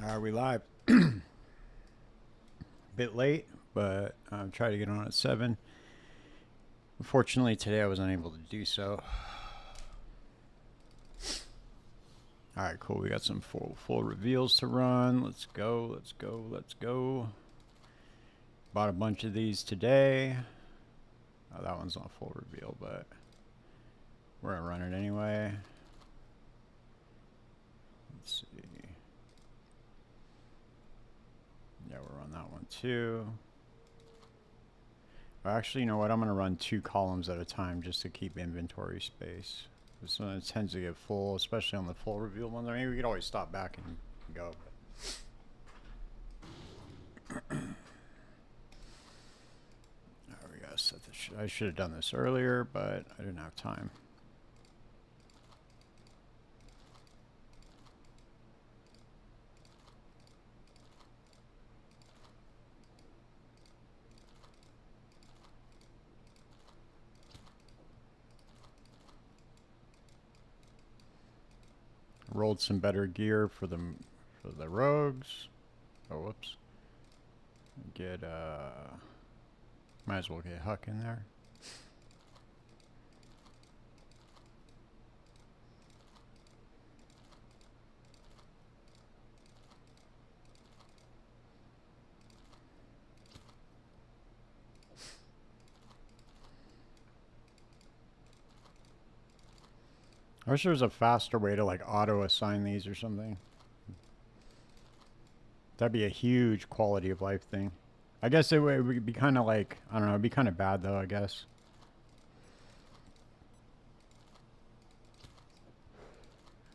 Are we live? Bit late, but I'll try to get on at 7. Unfortunately, today I was unable to do so. Alright, cool. We got some full reveals to run. Let's go, let's go, let's go. Bought a bunch of these today. Oh, that one's not full reveal, but we're going to run it anyway. Let's see. Yeah, we'll run that one too. Actually, you know what? I'm going to run 2 columns at a time just to keep inventory space. This one tends to get full, especially on the full reveal ones. I mean, we could always stop back and go. We gotta set this. I should have done this earlier, but I didn't have time. Rolled some better gear for the rogues. Oh, whoops. Get might as well get Huck in there. I wish there was a faster way to like auto assign these or something. That'd be a huge quality of life thing. I guess it would be kind of like, I don't know, it'd be kind of bad though, I guess.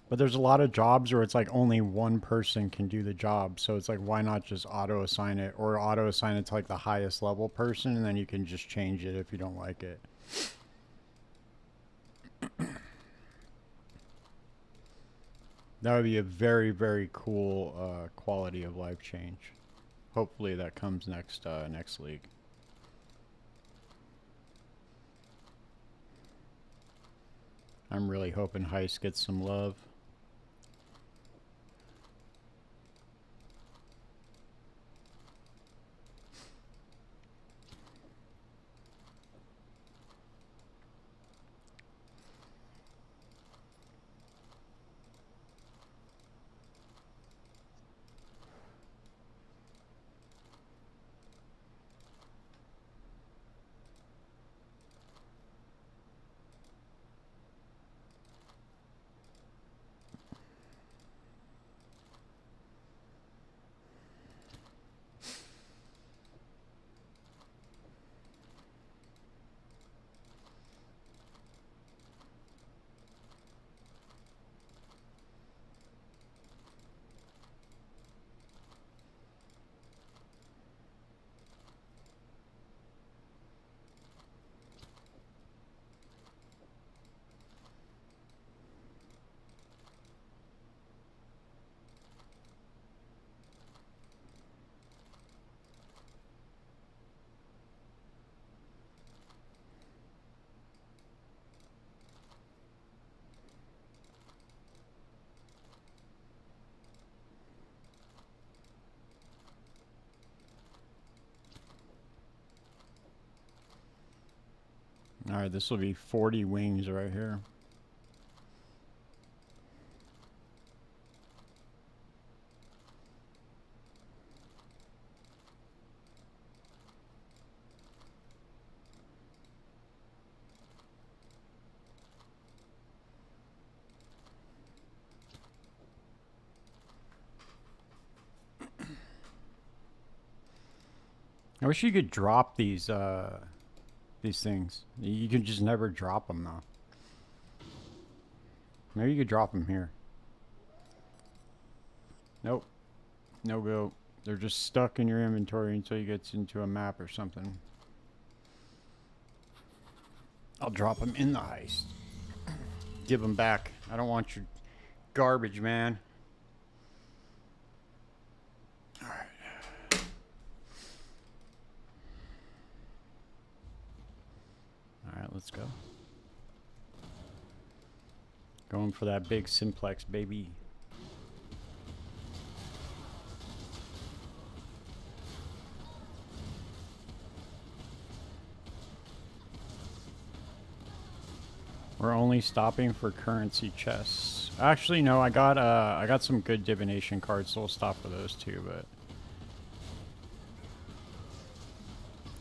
But there's a lot of jobs where it's like only one person can do the job. So it's like, why not just auto assign it, or auto assign it to like the highest level person, and then you can just change it if you don't like it. That would be a very, very cool quality of life change. Hopefully that comes next league. I'm really hoping Heist gets some love. Alright, this will be 40 wings right here. I wish you could drop these things. You can just never drop them though. Maybe you could drop them here. Nope. No go. They're just stuck in your inventory until you get into a map or something. I'll drop them in the heist. Give them back. I don't want your garbage, man. Alright. Alright, let's go. Going for that big simplex, baby. We're only stopping for currency chests. Actually, no, I got some good divination cards, so we'll stop for those too, but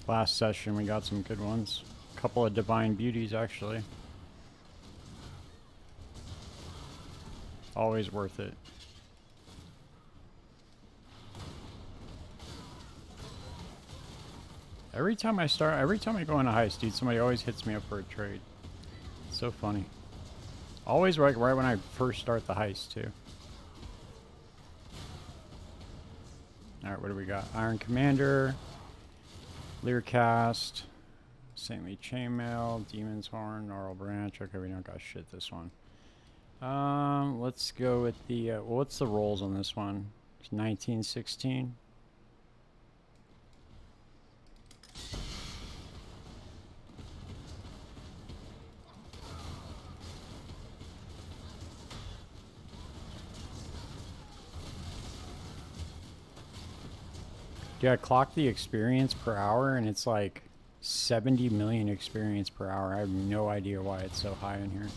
last session we got some good ones. A couple of divine beauties actually. Always worth it. Every time I go on a heist, dude, somebody always hits me up for a trade. It's so funny. Always right when I first start the heist, too. Alright, what do we got? Iron Commander, Learcast, Saintly Chainmail, Demon's Horn, Gnarl Branch. Okay, we don't got shit this one. Let's go with the, well, what's the rolls on this one? It's 1916. Yeah, I clocked the experience per hour and it's like 70 million experience per hour. I have no idea why it's so high in here.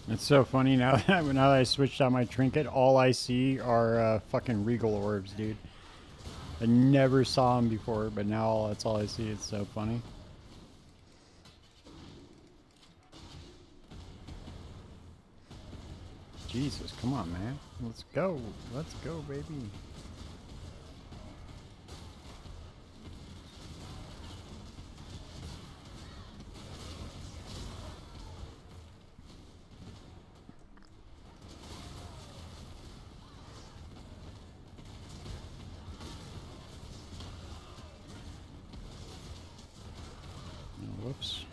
It's so funny now that I switched out my trinket, all I see are fucking regal orbs, dude. I never saw them before, but now that's all I see. It's so funny. Jesus, come on, man. Let's go. Let's go, baby. Whoops.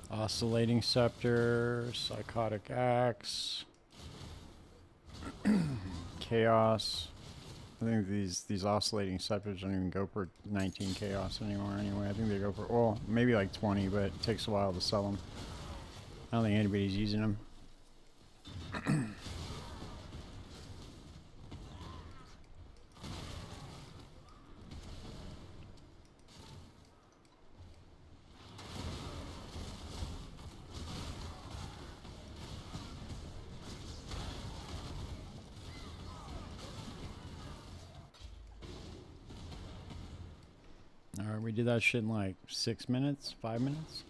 Oscillating Scepter, Psychotic Axe, Chaos. I think these Oscillating Scepters don't even go for 19 Chaos anymore anyway. I think they go for, well, maybe like 20, but it takes a while to sell them. I don't think anybody's using them. we did that shit in like 6 minutes, 5 minutes.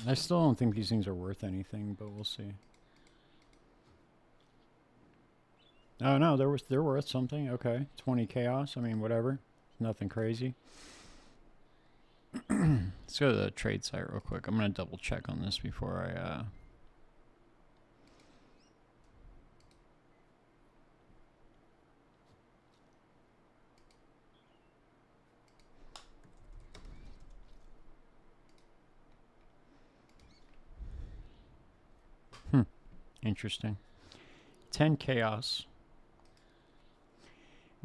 I still don't think these things are worth anything, but we'll see. Oh no, they're worth something. Okay, 20 chaos. I mean, whatever. Nothing crazy. Let's go to the trade site real quick. I'm gonna double check on this before I. Interesting. 10 chaos.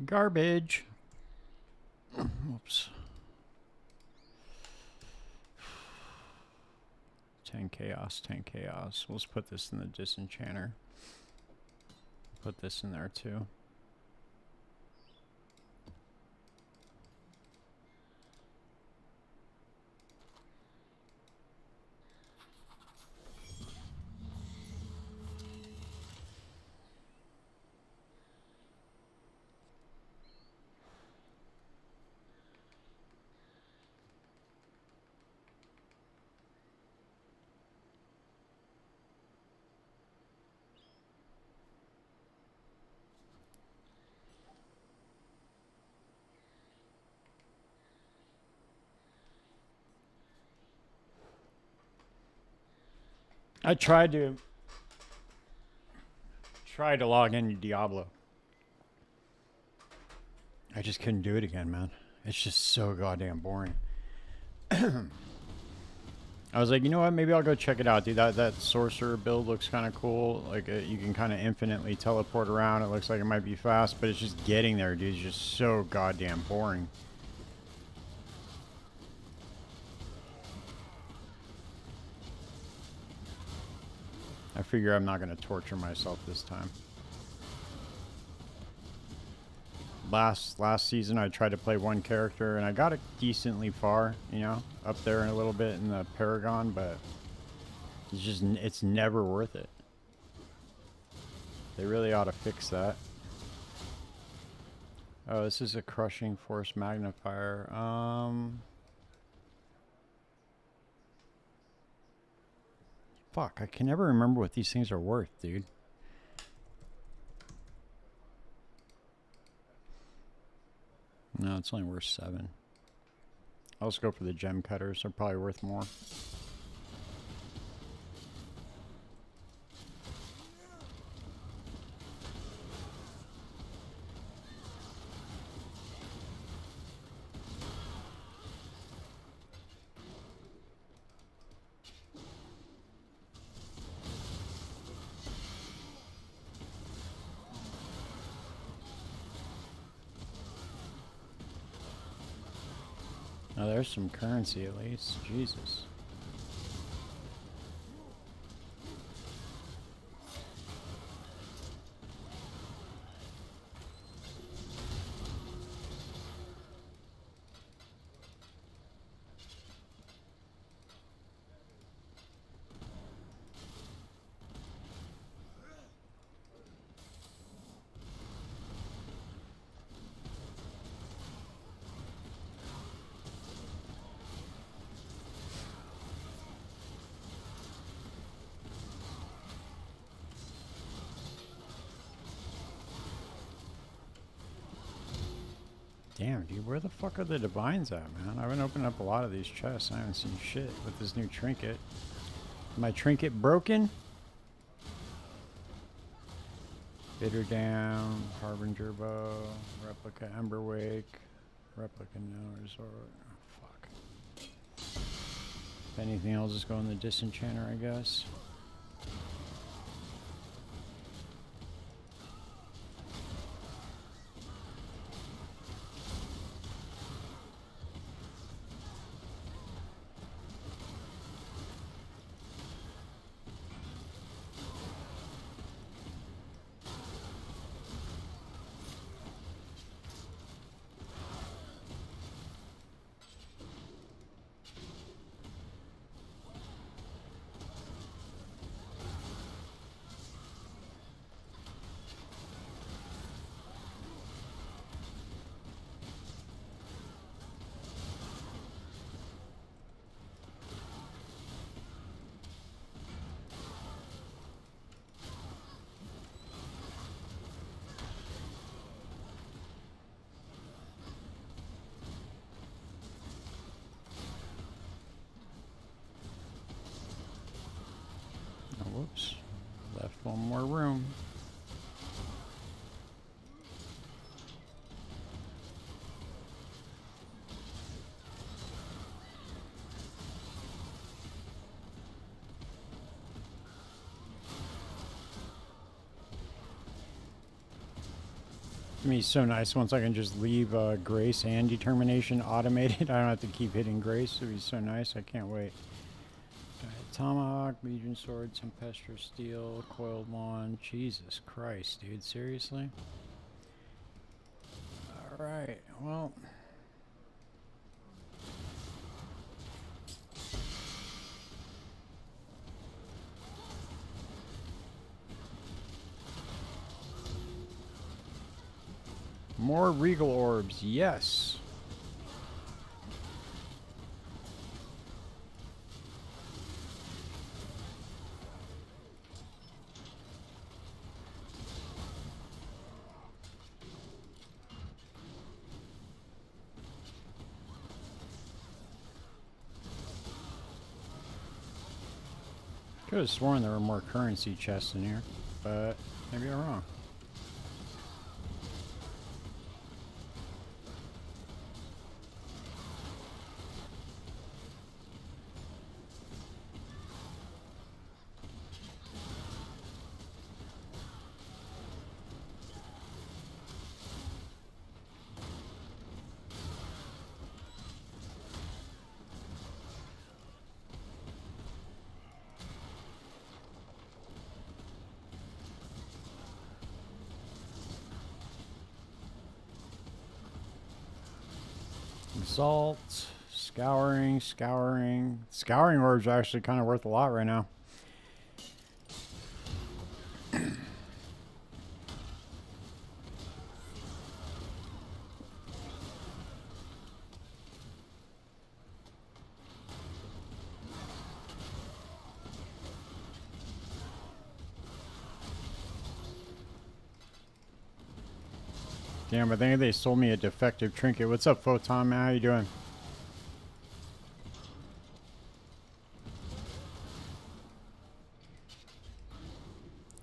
Garbage. Whoops. 10 chaos, 10 chaos. Let's put this in the disenchanter. Put this in there too. I tried to log into Diablo. I just couldn't do it again, man. It's just so goddamn boring. I was like, you know what? Maybe I'll go check it out, dude. That sorcerer build looks kind of cool. Like you can kind of infinitely teleport around. It looks like it might be fast, but it's just getting there, dude. It's just so goddamn boring. I figure I'm not going to torture myself this time. Last season I tried to play one character and I got it decently far, you know, up there in a little bit in the Paragon, but it's never worth it. They really ought to fix that. Oh, this is a crushing force magnifier. Fuck, I can never remember what these things are worth, dude. No, it's only worth 7. I'll just go for the gem cutters. They're probably worth more. Oh, there's some currency at least. Jesus. Damn, dude, where the fuck are the divines at, man? I've been opening up a lot of these chests. I haven't seen shit with this new trinket. My trinket broken? Bitter Dam, Harbinger Bow, Replica Emberwake, Replica No Resort. Oh, fuck. If anything, I'll just go in the Disenchanter, I guess. more room. I mean, it's so nice once I can just leave Grace and Determination automated. I don't have to keep hitting Grace. It'd be so nice. I can't wait. Tomahawk, Legion Sword, Tempestuous Steel, Coiled Wand. Jesus Christ, dude. Seriously? Alright, well. More Regal Orbs, yes. Could have sworn there were more currency chests in here, but maybe I'm wrong. Salt, scouring. Scouring orbs are actually kind of worth a lot right now. Damn, I think they sold me a defective trinket. What's up, Photon, man? How you doing?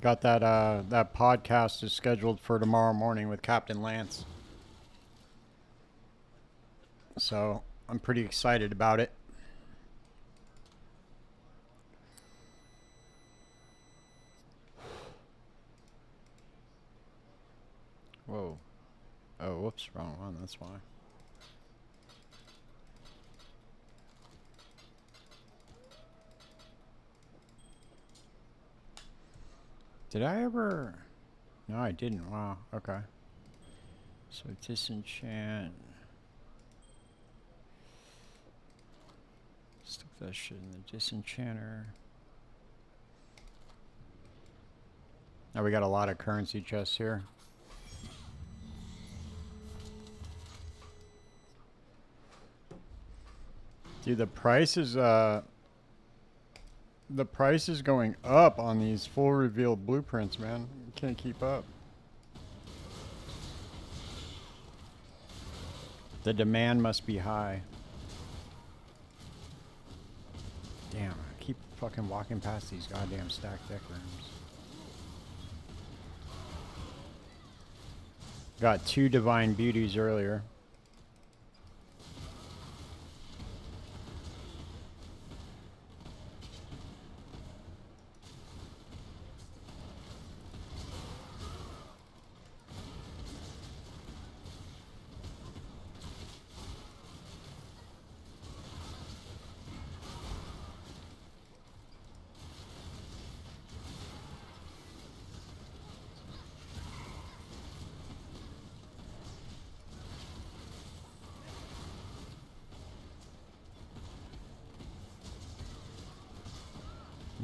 Got that, that podcast is scheduled for tomorrow morning with Captain Lance. So, I'm pretty excited about it. Whoa. Oh, whoops, wrong one, that's why. Did I ever? No, I didn't. Wow, okay. So disenchant. Stick that shit in the disenchanter. Now we got a lot of currency chests here. Dude, the price is going up on these full reveal blueprints, man. You can't keep up. The demand must be high. Damn, I keep fucking walking past these goddamn stacked deck rooms. Got 2 divine beauties earlier.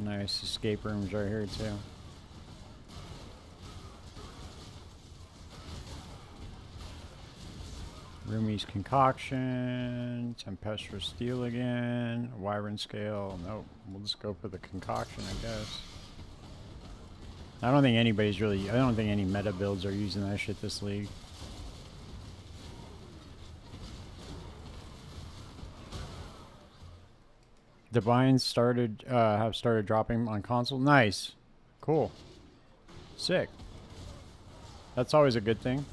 Nice escape rooms right here too. Rumi's Concoction, Tempestuous Steel again, Wyvern Scale. Nope, we'll just go for the Concoction, I guess. I don't think anybody's really, I don't think any meta builds are using that shit this league. Divines started, have started dropping on console. Nice. Cool. Sick. That's always a good thing.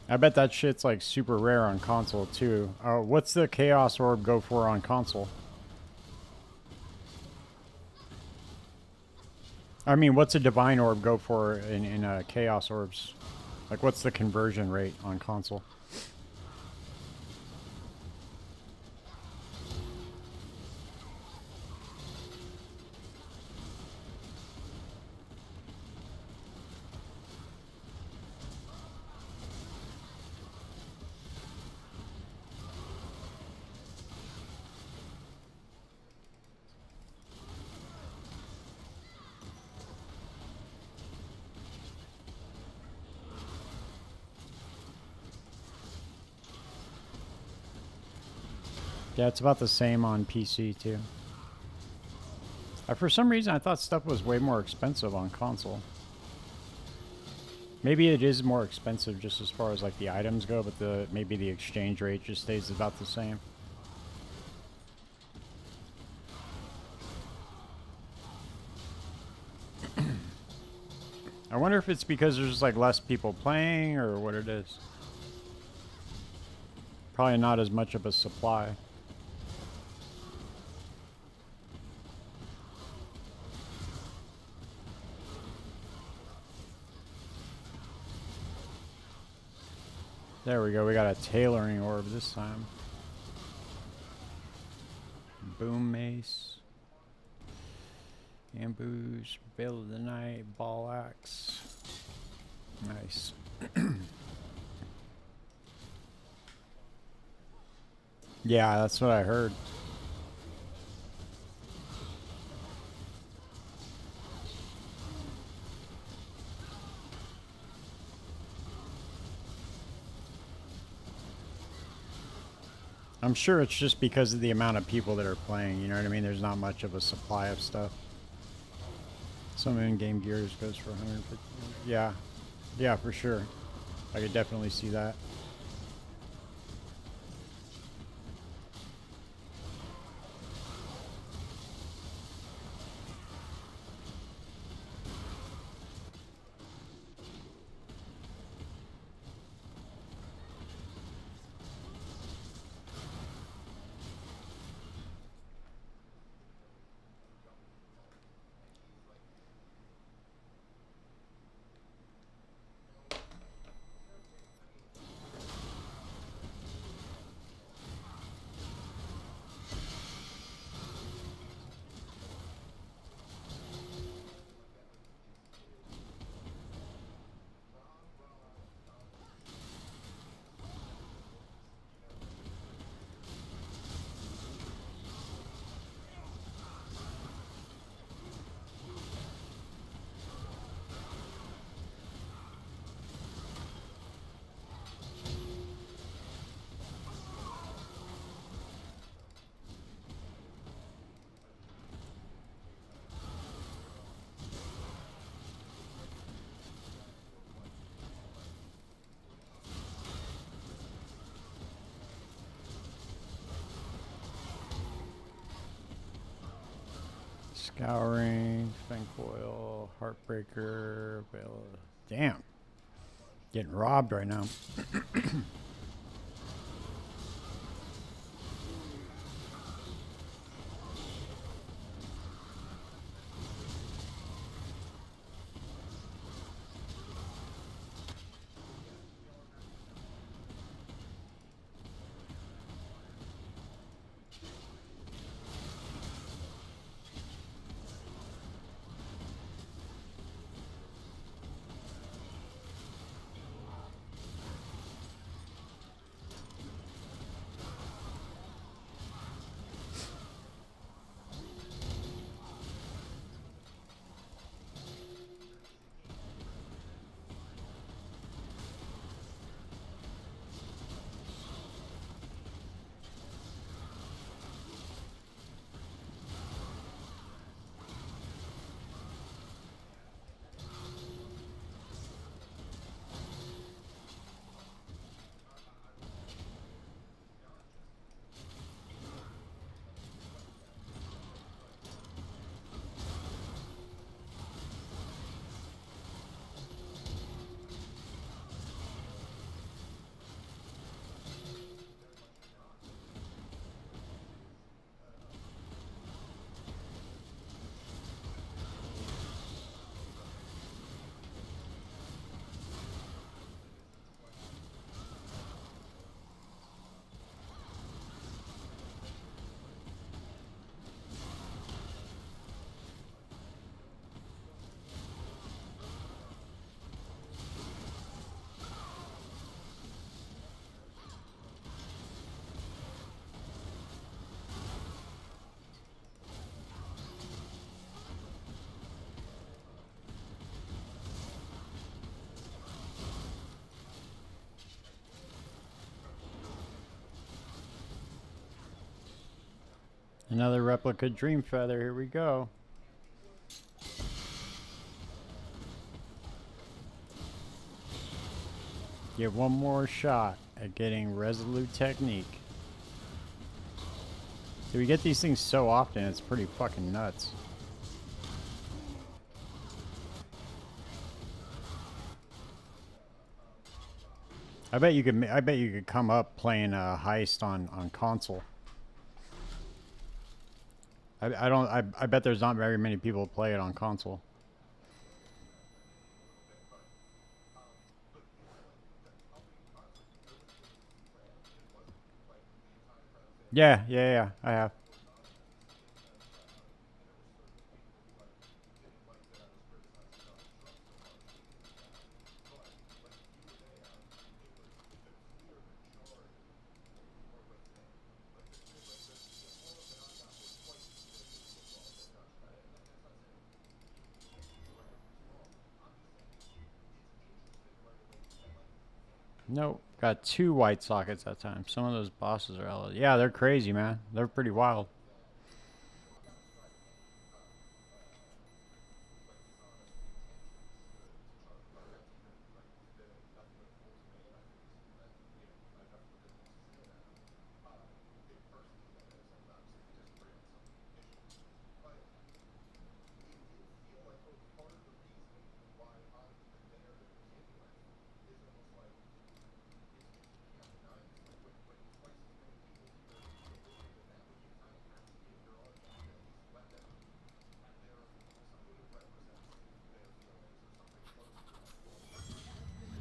I bet that shit's like super rare on console too. What's the Chaos Orb go for on console? I mean, what's a Divine Orb go for in Chaos Orbs? Like, what's the conversion rate on console? Yeah, it's about the same on PC too. For some reason, I thought stuff was way more expensive on console. Maybe it is more expensive just as far as like the items go, but maybe the exchange rate just stays about the same. I wonder if it's because there's like less people playing or what it is. Probably not as much of a supply. There we go, we got a tailoring orb this time. Boom mace. Ambush, Veil of the Night, Ball Axe. Nice. Yeah, that's what I heard. I'm sure it's just because of the amount of people that are playing, you know what I mean? There's not much of a supply of stuff. Some in-game gears goes for 150. Yeah. Yeah, for sure. I could definitely see that. Scouring, Fencoil, Heartbreaker, Veil. Damn. Getting robbed right now. Another replica Dream Feather. Here we go. Get one more shot at getting Resolute Technique. So we get these things so often, it's pretty fucking nuts. I bet you could come up playing Heist on console. I bet there's not very many people who play it on console. Yeah, I have. Nope. Got 2 white sockets that time. Some of those bosses are hella... Yeah, they're crazy, man. They're pretty wild.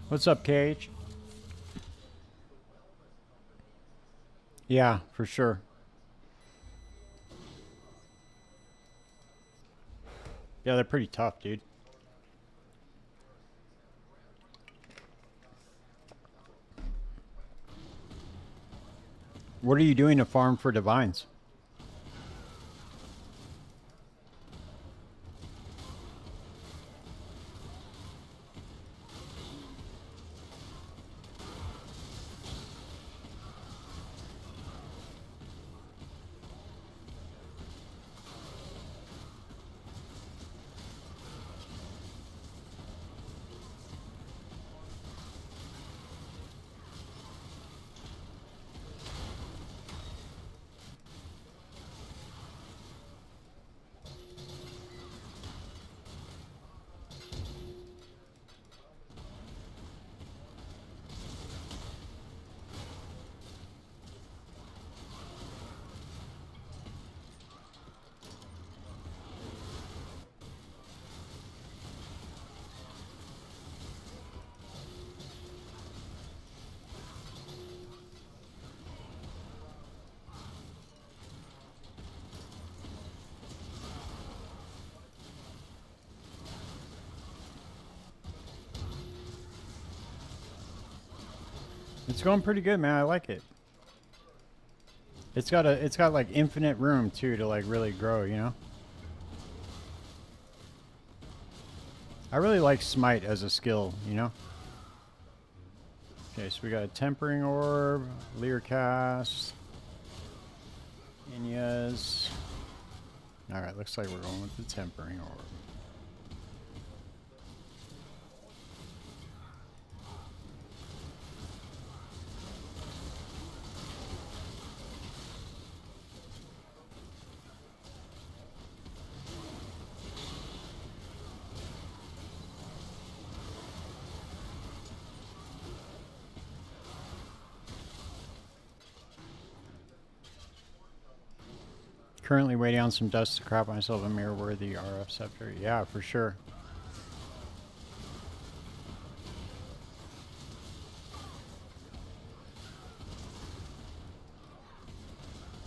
What's up, KH? Yeah, for sure. Yeah, they're pretty tough, dude. What are you doing to farm for divines? It's going pretty good, man. I like it. It's got like infinite room too to like really grow, you know? I really like Smite as a skill, you know? Okay, so we got a Tempering Orb, Leer Cast, Inez. Alright, looks like we're going with the Tempering Orb. Currently waiting on some dust to crop myself a mirror-worthy RF scepter. Yeah, for sure.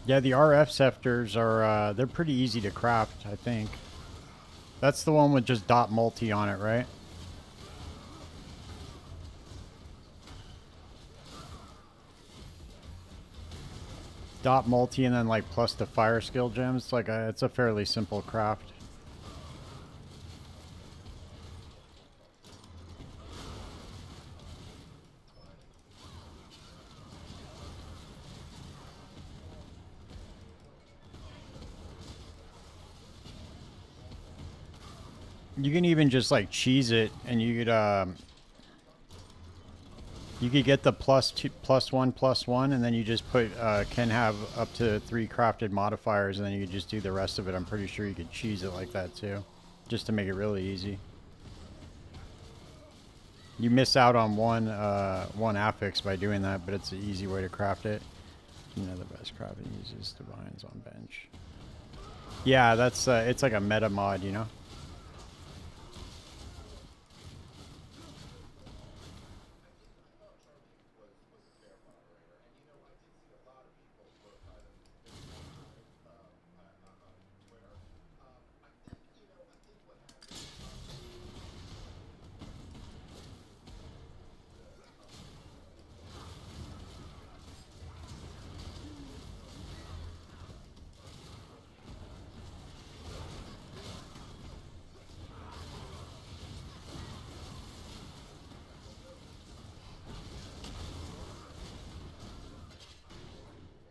Yeah, the RF scepters are, they're pretty easy to craft, I think. That's the one with just dot multi on it, right? Dot multi and then like plus the fire skill gems. It's like it's a fairly simple craft. You can even just like cheese it, and you could get the +2, +1, and then you just put can have up to 3 crafted modifiers, and then you could just do the rest of it. I'm pretty sure you could cheese it like that too, just to make it really easy. You miss out on one affix by doing that, but it's an easy way to craft it. You know, the best crafting uses divines on bench. Yeah, that's it's like a meta mod, you know.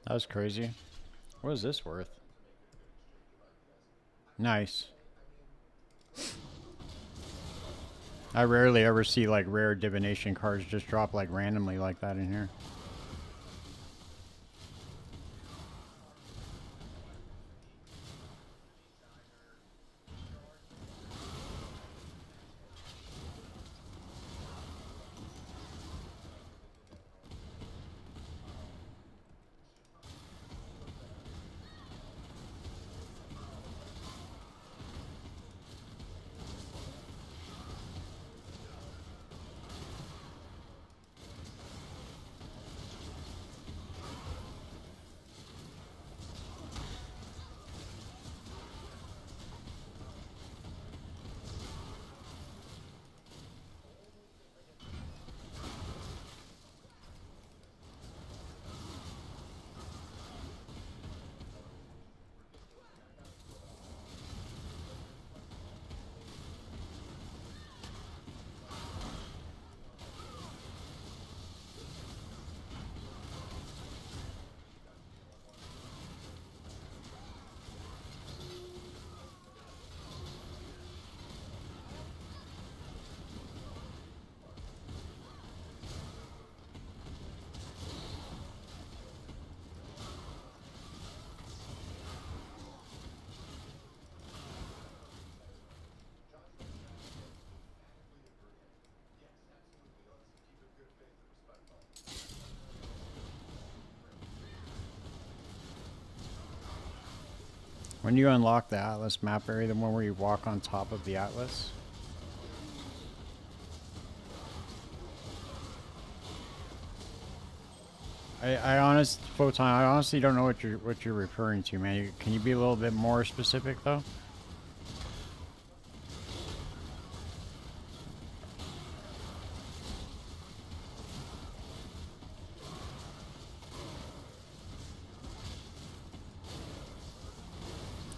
That was crazy. What is this worth? Nice. I rarely ever see like rare divination cards just drop like randomly like that in here. When you unlock the Atlas map area, the one where you walk on top of the Atlas. Photon, I honestly don't know what you're referring to, man. Can you be a little bit more specific though?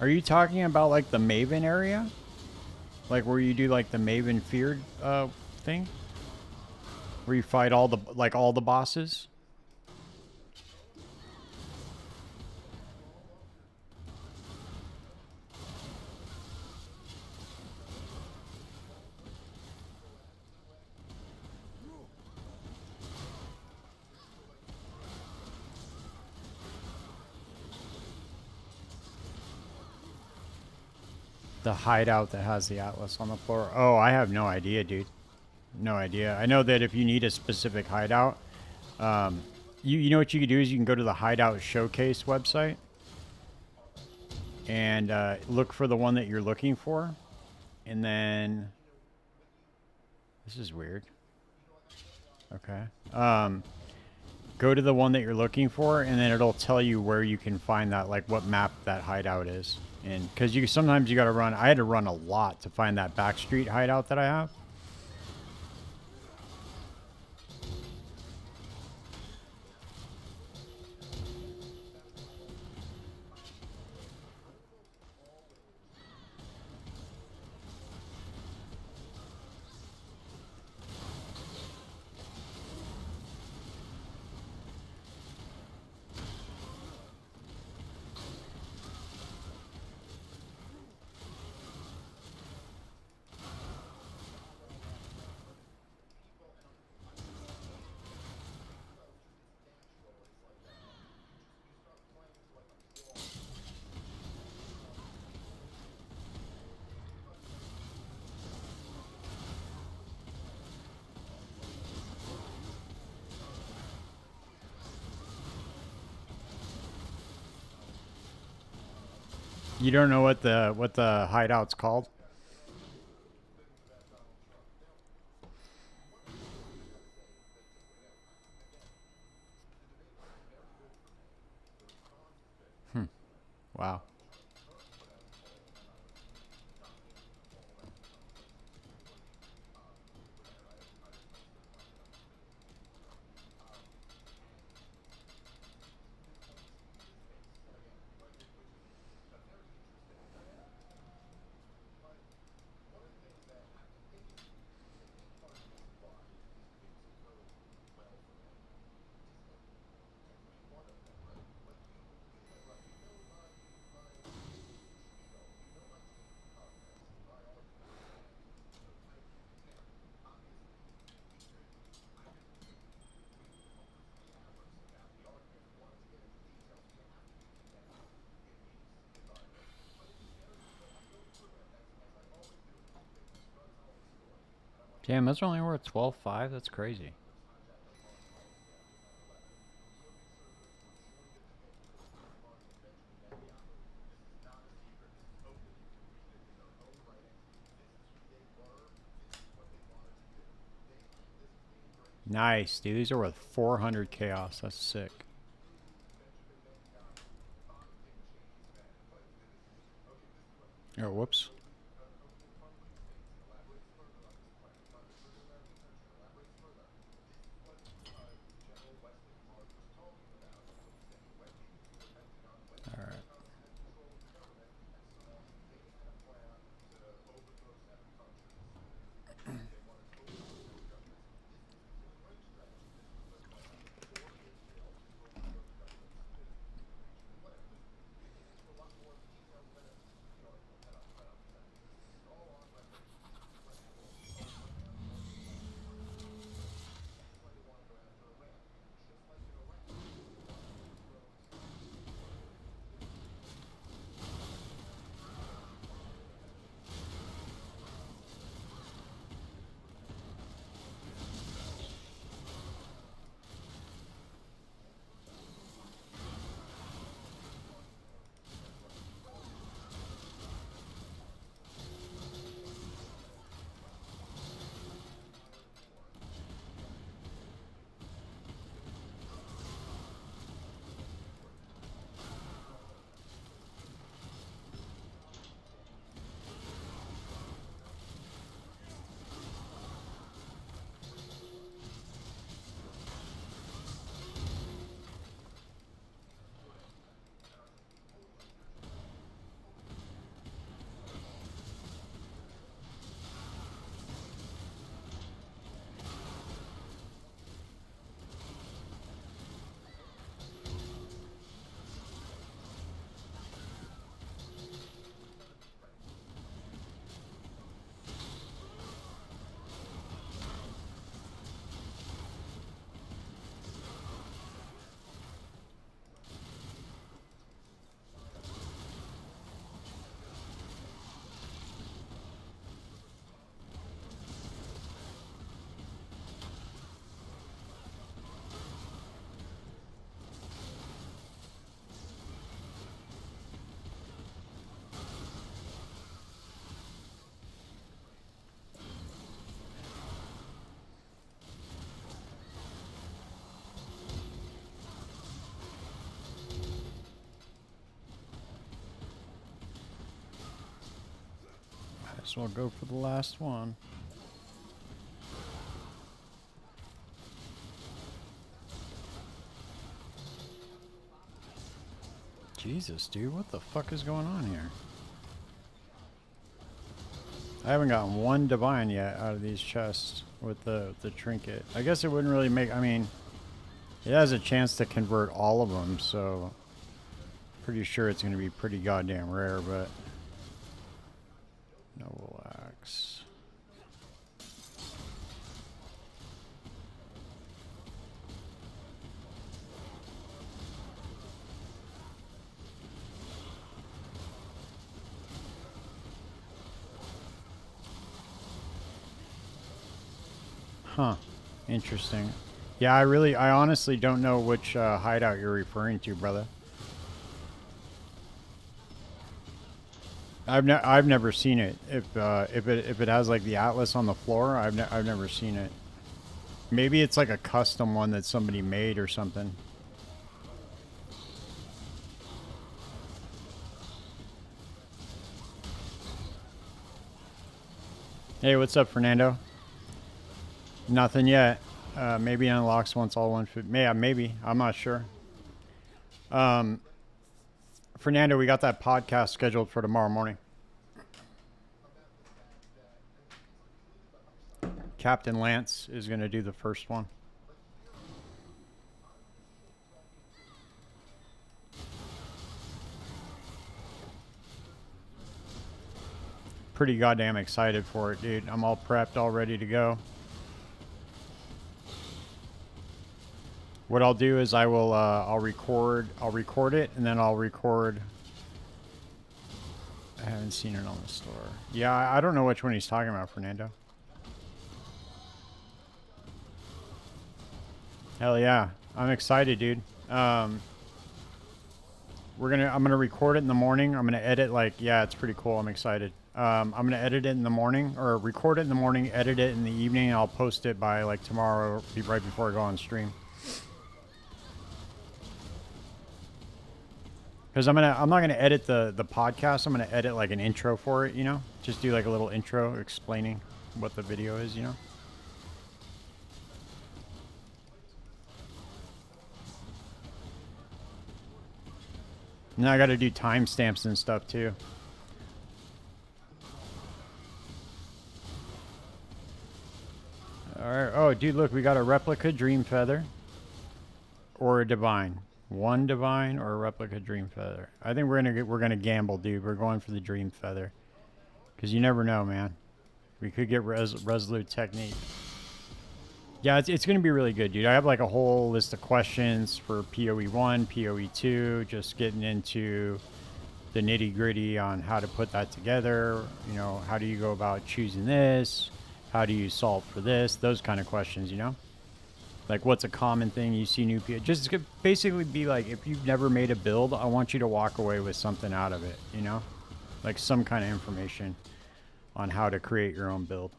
Are you talking about like the Maven area? Like where you do like the Maven feared thing? Where you fight all the bosses? The hideout that has the Atlas on the floor. Oh, I have no idea, dude. No idea. I know that if you need a specific hideout, you know what you can do is you can go to the Hideout Showcase website and look for the one that you're looking for, and then this is weird. Okay. Go to the one that you're looking for, and then it'll tell you where you can find that, like what map that hideout is. And because sometimes you got to run. I had to run a lot to find that backstreet hideout that I have. You don't know what the hideout's called? Wow. Damn, that's only worth 12.5. That's crazy. Nice, dude. These are worth 400 chaos. That's sick. Oh, whoops. All right. Might as well go for the last one. Jesus, dude, what the fuck is going on here? I haven't gotten one divine yet out of these chests with the trinket. I guess it wouldn't really make, I mean, it has a chance to convert all of them, so pretty sure it's going to be pretty goddamn rare, but noble axe. Huh. Interesting. Yeah, I honestly don't know which hideout you're referring to, brother. I've never seen it. If it has like the atlas on the floor, I've never seen it. Maybe it's like a custom one that somebody made or something. Hey, what's up, Fernando? Nothing yet. Maybe it unlocks once all 150. Yeah, maybe. I'm not sure. Fernando, we got that podcast scheduled for tomorrow morning. Captain Lance is going to do the first one. Pretty goddamn excited for it, dude. I'm all prepped, all ready to go. What I'll do is I'll record it, and then I'll record. I haven't seen it on the store. Yeah, I don't know which one he's talking about, Fernando. Hell yeah, I'm excited, dude. I'm gonna record it in the morning. I'm gonna edit it's pretty cool. I'm excited. I'm gonna edit it in the morning, or record it in the morning, edit it in the evening, and I'll post it by like tomorrow, right before I go on stream. Because I'm not gonna edit the podcast. I'm gonna edit like an intro for it. You know, just do like a little intro explaining what the video is. You know. Now I got to do timestamps and stuff too. All right. Oh, dude, look, we got a replica Dream Feather or a Divine. One Divine or a replica Dream Feather. I think we're gonna gamble, dude. We're going for the Dream Feather because you never know, man. We could get Resolute Technique. Yeah, it's going to be really good, dude. I have like a whole list of questions for PoE 1, PoE 2, just getting into the nitty gritty on how to put that together. You know, how do you go about choosing this? How do you solve for this? Those kind of questions, you know? Like, what's a common thing you see new people? Just basically be like, if you've never made a build, I want you to walk away with something out of it, you know? Like some kind of information on how to create your own build.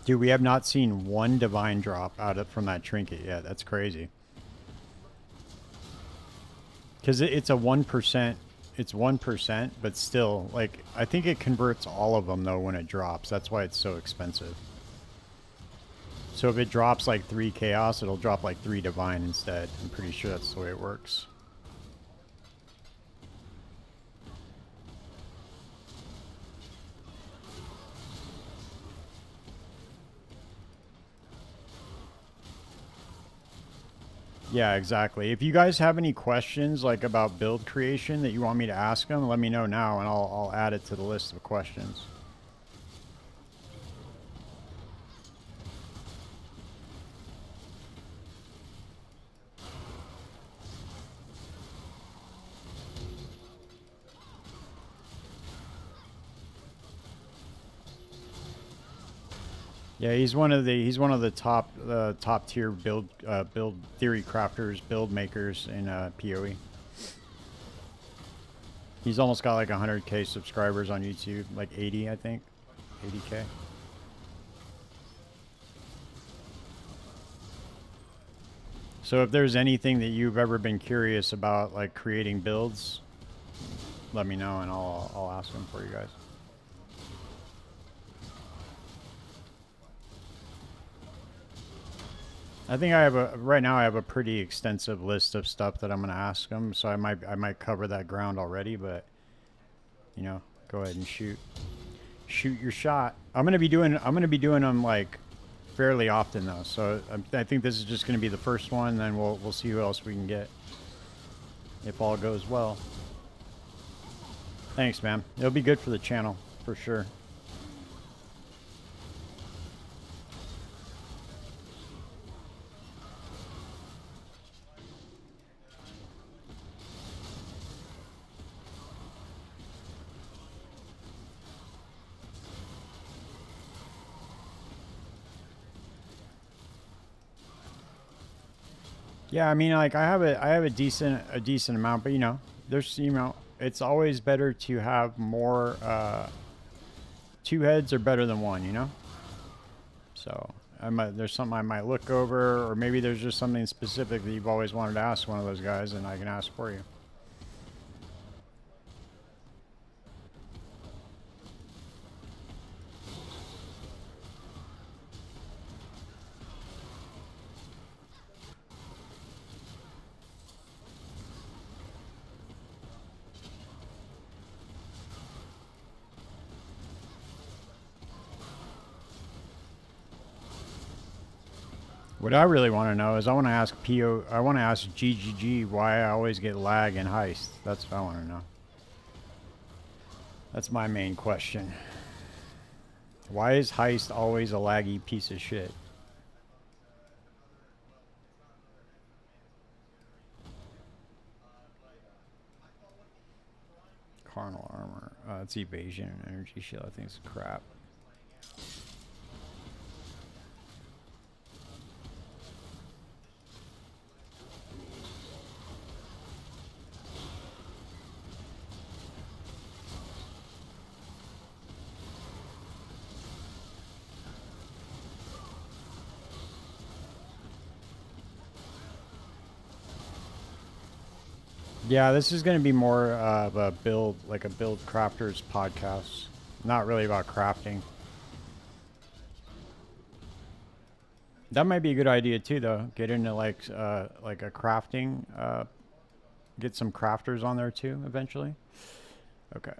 Dude, we have not seen one divine drop from that trinket yet. That's crazy. Because it's a 1%. It's 1%, but still, like, I think it converts all of them, though, when it drops. That's why it's so expensive. So if it drops, like, 3 chaos, it'll drop, like, 3 divine instead. I'm pretty sure that's the way it works. Yeah, exactly. If you guys have any questions like about build creation that you want me to ask them, let me know now and I'll add it to the list of questions. Yeah, he's one of the top tier build theory crafters, build makers in PoE. He's almost got like 100K subscribers on YouTube, like 80, I think, 80K. So if there's anything that you've ever been curious about, like creating builds, let me know and I'll ask them for you guys. I think right now I have a pretty extensive list of stuff that I'm going to ask them, so I might cover that ground already, but you know, go ahead and shoot your shot. I'm going to be doing them like fairly often though, so I think this is just going to be the first one, then we'll see who else we can get if all goes well. Thanks, man. It'll be good for the channel for sure. Yeah, I mean, like I have a decent amount, but you know, there's it's always better to have more. Two heads are better than one, you know. So there's something I might look over, or maybe there's just something specific that you've always wanted to ask one of those guys, and I can ask for you. What I really want to know is I want to ask GGG why I always get lag in Heist. That's what I want to know. That's my main question. Why is Heist always a laggy piece of shit? Carnal armor. It's evasion and energy shield. I think it's crap. Yeah, this is going to be more of a build crafters podcast. Not really about crafting. That might be a good idea too, though. Get into like a crafting. Get some crafters on there too, eventually. Okay.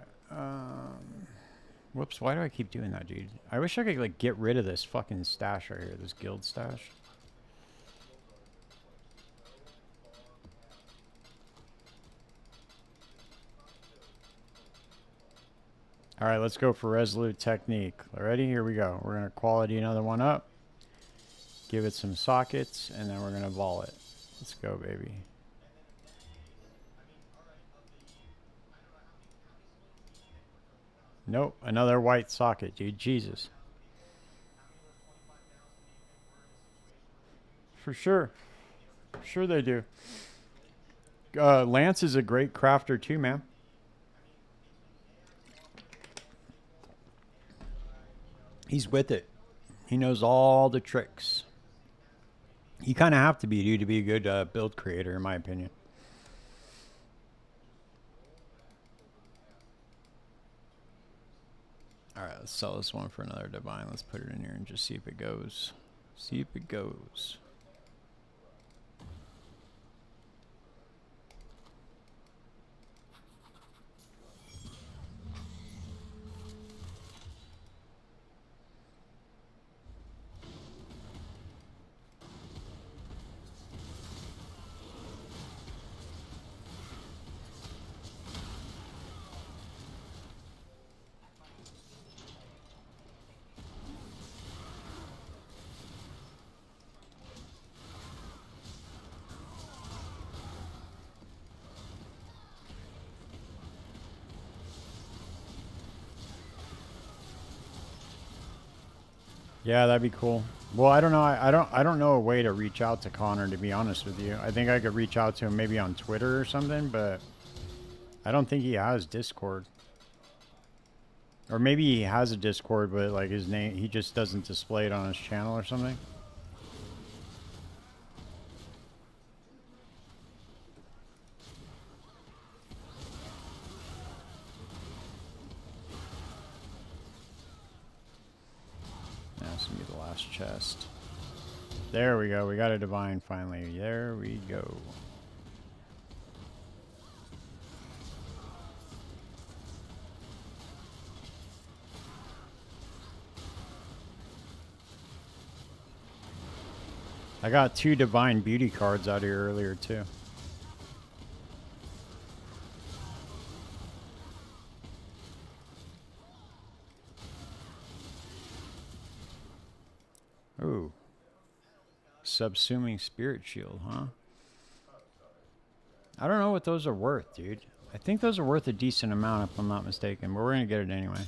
Whoops. Why do I keep doing that, dude? I wish I could like get rid of this fucking stash right here. This guild stash. All right, let's go for resolute technique. Ready? Here we go. We're gonna quality another one up. Give it some sockets, and then we're gonna vol it. Let's go, baby. Nope, another white socket, dude. Jesus. For sure. For sure they do. Lance is a great crafter too, man. He's with it. He knows all the tricks. You kind of have to be, dude, to be a good build creator, in my opinion. All right, let's sell this one for another divine. Let's put it in here and just see if it goes. See if it goes. Yeah, that'd be cool. Well, I don't know. I don't know a way to reach out to Connor, to be honest with you. I think I could reach out to him maybe on Twitter or something, but I don't think he has Discord. Or maybe he has a Discord, but like his name, he just doesn't display it on his channel or something. That's gonna be the last chest. There we go. We got a divine finally. There we go. I got 2 divine beauty cards out here earlier too. Ooh. Subsuming spirit shield, huh? I don't know what those are worth, dude. I think those are worth a decent amount if I'm not mistaken, but we're gonna get it anyway.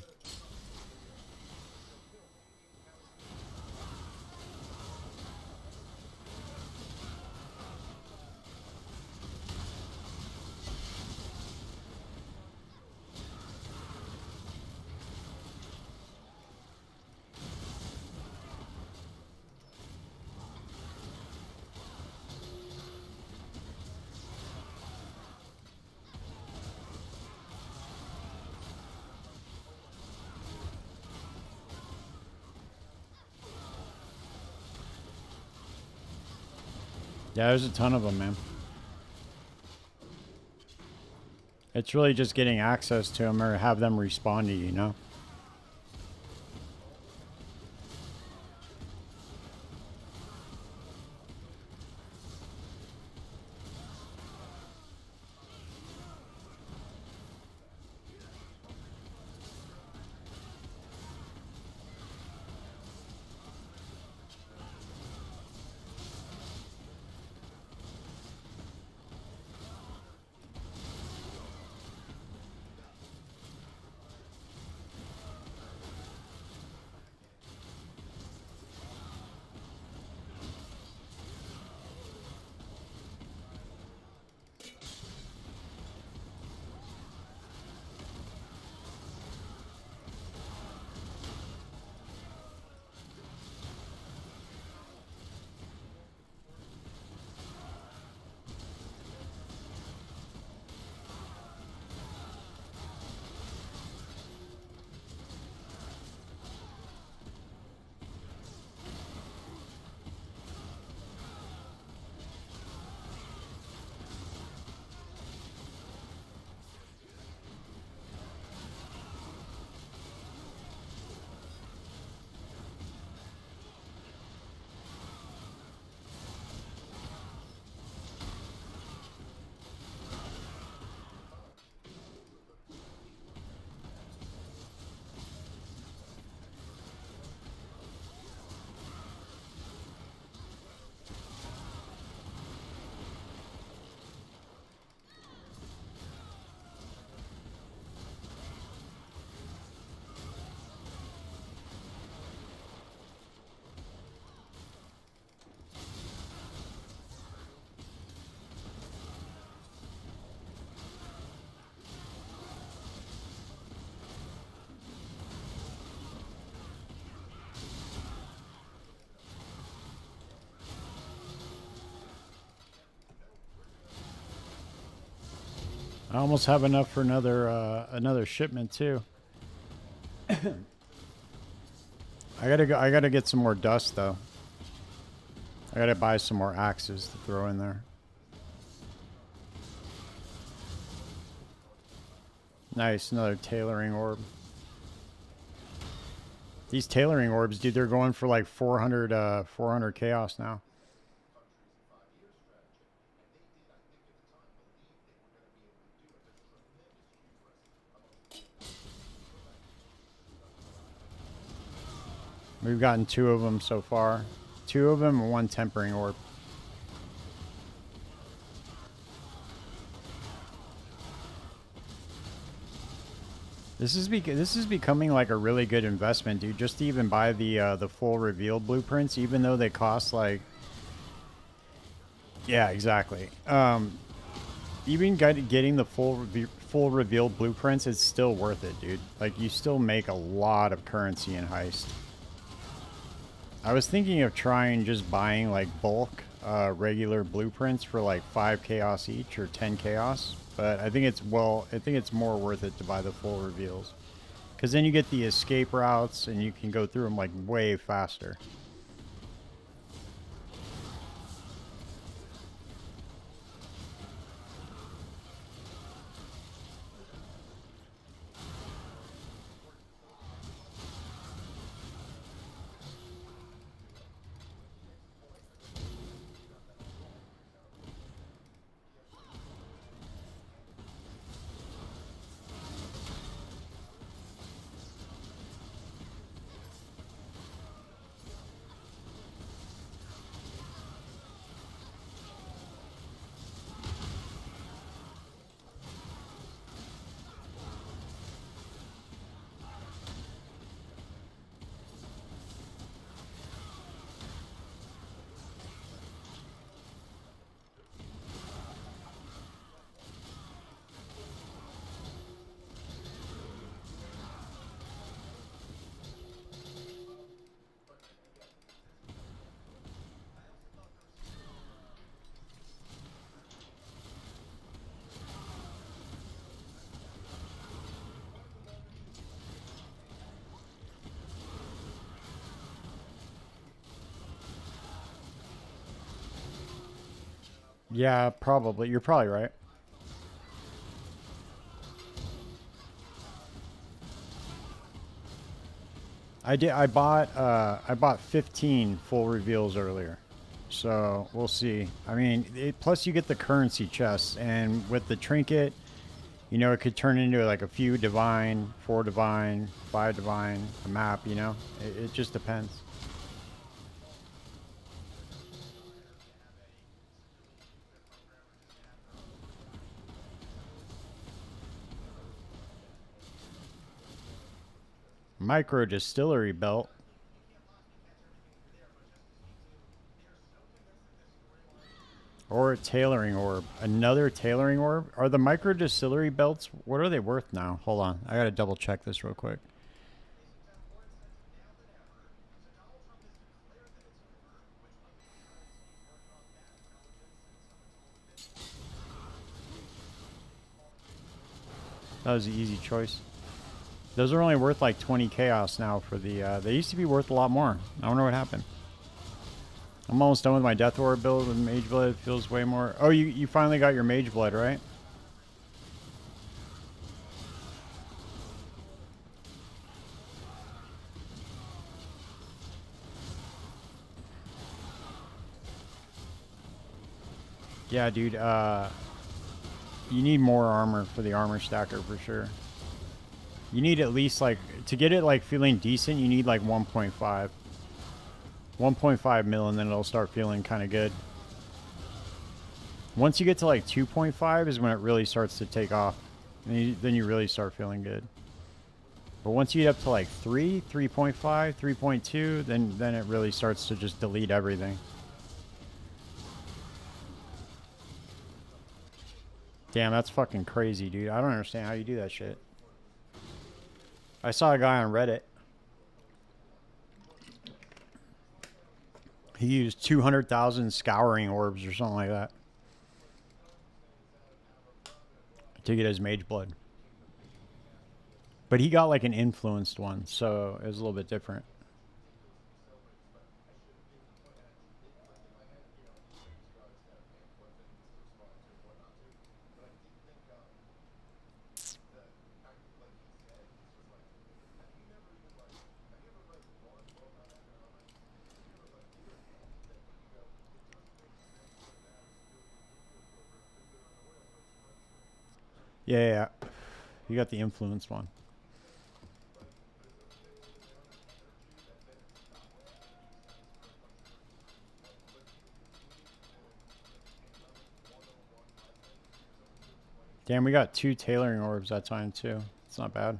Yeah, there's a ton of them, man. It's really just getting access to them or have them respond to you, you know? I almost have enough for another shipment too. I gotta get some more dust though. I gotta buy some more axes to throw in there. Nice, another tailoring orb. These tailoring orbs, dude, they're going for like 400 chaos now. We've gotten 2 of them so far. 2 of them and 1 tempering orb. This is becoming like a really good investment, dude. Just to even buy the full revealed blueprints, even though they cost like, yeah, exactly. Even getting the full revealed blueprints is still worth it, dude. Like you still make a lot of currency in Heist. I was thinking of trying just buying like bulk regular blueprints for like 5 chaos each or 10 chaos, but I think it's more worth it to buy the full reveals, because then you get the escape routes and you can go through them like way faster. Yeah, probably. You're probably right. I bought 15 full reveals earlier. So we'll see. I mean, plus you get the currency chests, and with the trinket, you know, it could turn into like a few divine, 4 divine, 5 divine, a map, you know? It just depends. Micro distillery belt. Or a tailoring orb. Another tailoring orb? Are the micro distillery belts, what are they worth now? Hold on. I gotta double check this real quick. That was an easy choice. Those are only worth like 20 chaos now for the, they used to be worth a lot more. I don't know what happened. I'm almost done with my Death Orb build with Mage Blood. It feels way more. Oh, you finally got your Mage Blood, right? Yeah, dude. You need more armor for the armor stacker for sure. You need at least like, to get it like feeling decent, you need like 1.5. 1.5 mil, and then it'll start feeling kind of good. Once you get to like 2.5 is when it really starts to take off. And then you really start feeling good. But once you get up to like 3, 3.5, 3.2, then it really starts to just delete everything. Damn, that's fucking crazy, dude. I don't understand how you do that shit. I saw a guy on Reddit. He used 200,000 scouring orbs or something like that to get his Mage Blood. But he got like an influenced one, so it was a little bit different. Yeah. You got the influence one. Damn, we got 2 tailoring orbs that time too. It's not bad.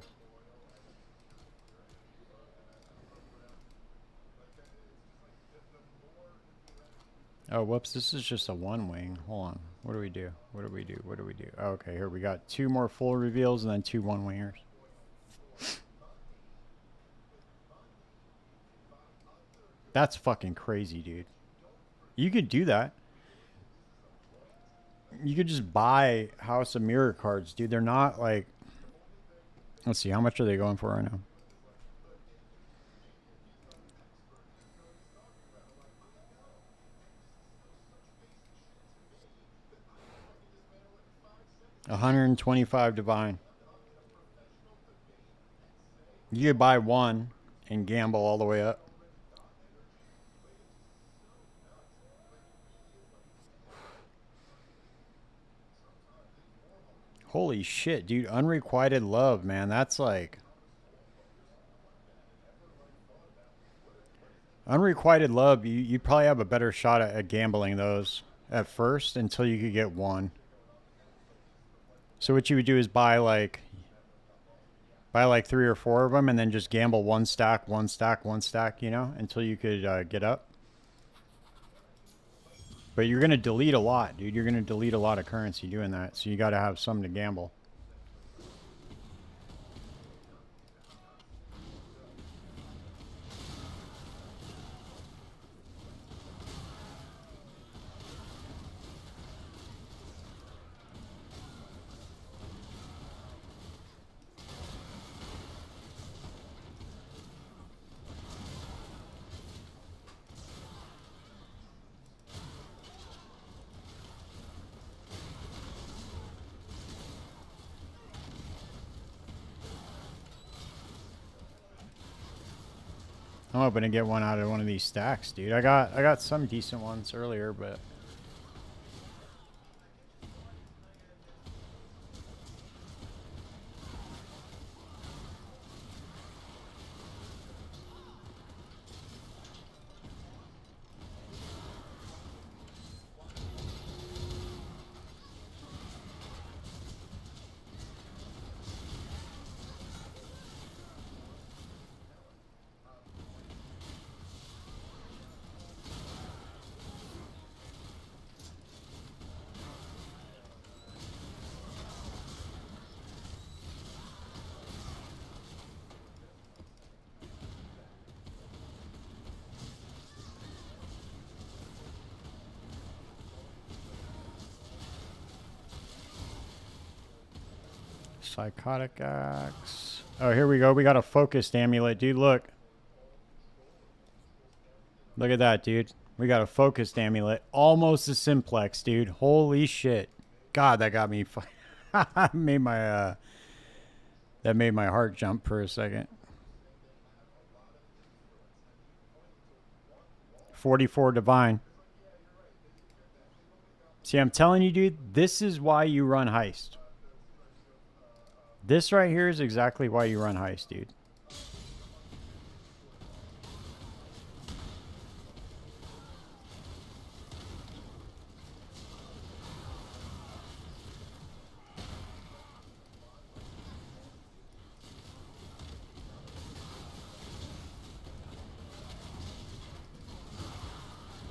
Oh, whoops. This is just a 1 wing. Hold on. What do we do? What do we do? What do we do? Oh, okay, here we got 2 more full reveals and then 2 1-wingers. That's fucking crazy, dude. You could do that. You could just buy House of Mirror cards, dude. They're not like... Let's see, how much are they going for right now? $125 divine. You could buy 1 and gamble all the way up. Holy shit, dude. Unrequited love, man. That's like... Unrequited love, you'd probably have a better shot at gambling those at first until you could get 1. So what you would do is buy like 3 or 4 of them and then just gamble 1 stack, 1 stack, 1 stack, you know, until you could get up. But you're going to delete a lot, dude. You're going to delete a lot of currency doing that. So you got to have something to gamble. I'm hoping to get one out of one of these stacks, dude. I got some decent ones earlier, but psychotic axe. Oh, here we go. We got a focused amulet, dude. Look. Look at that, dude. We got a focused amulet. Almost a simplex, dude. Holy shit. God, that got me made my that made my heart jump for a second. 44 divine. See, I'm telling you, dude, this is why you run heist. This right here is exactly why you run heist, dude.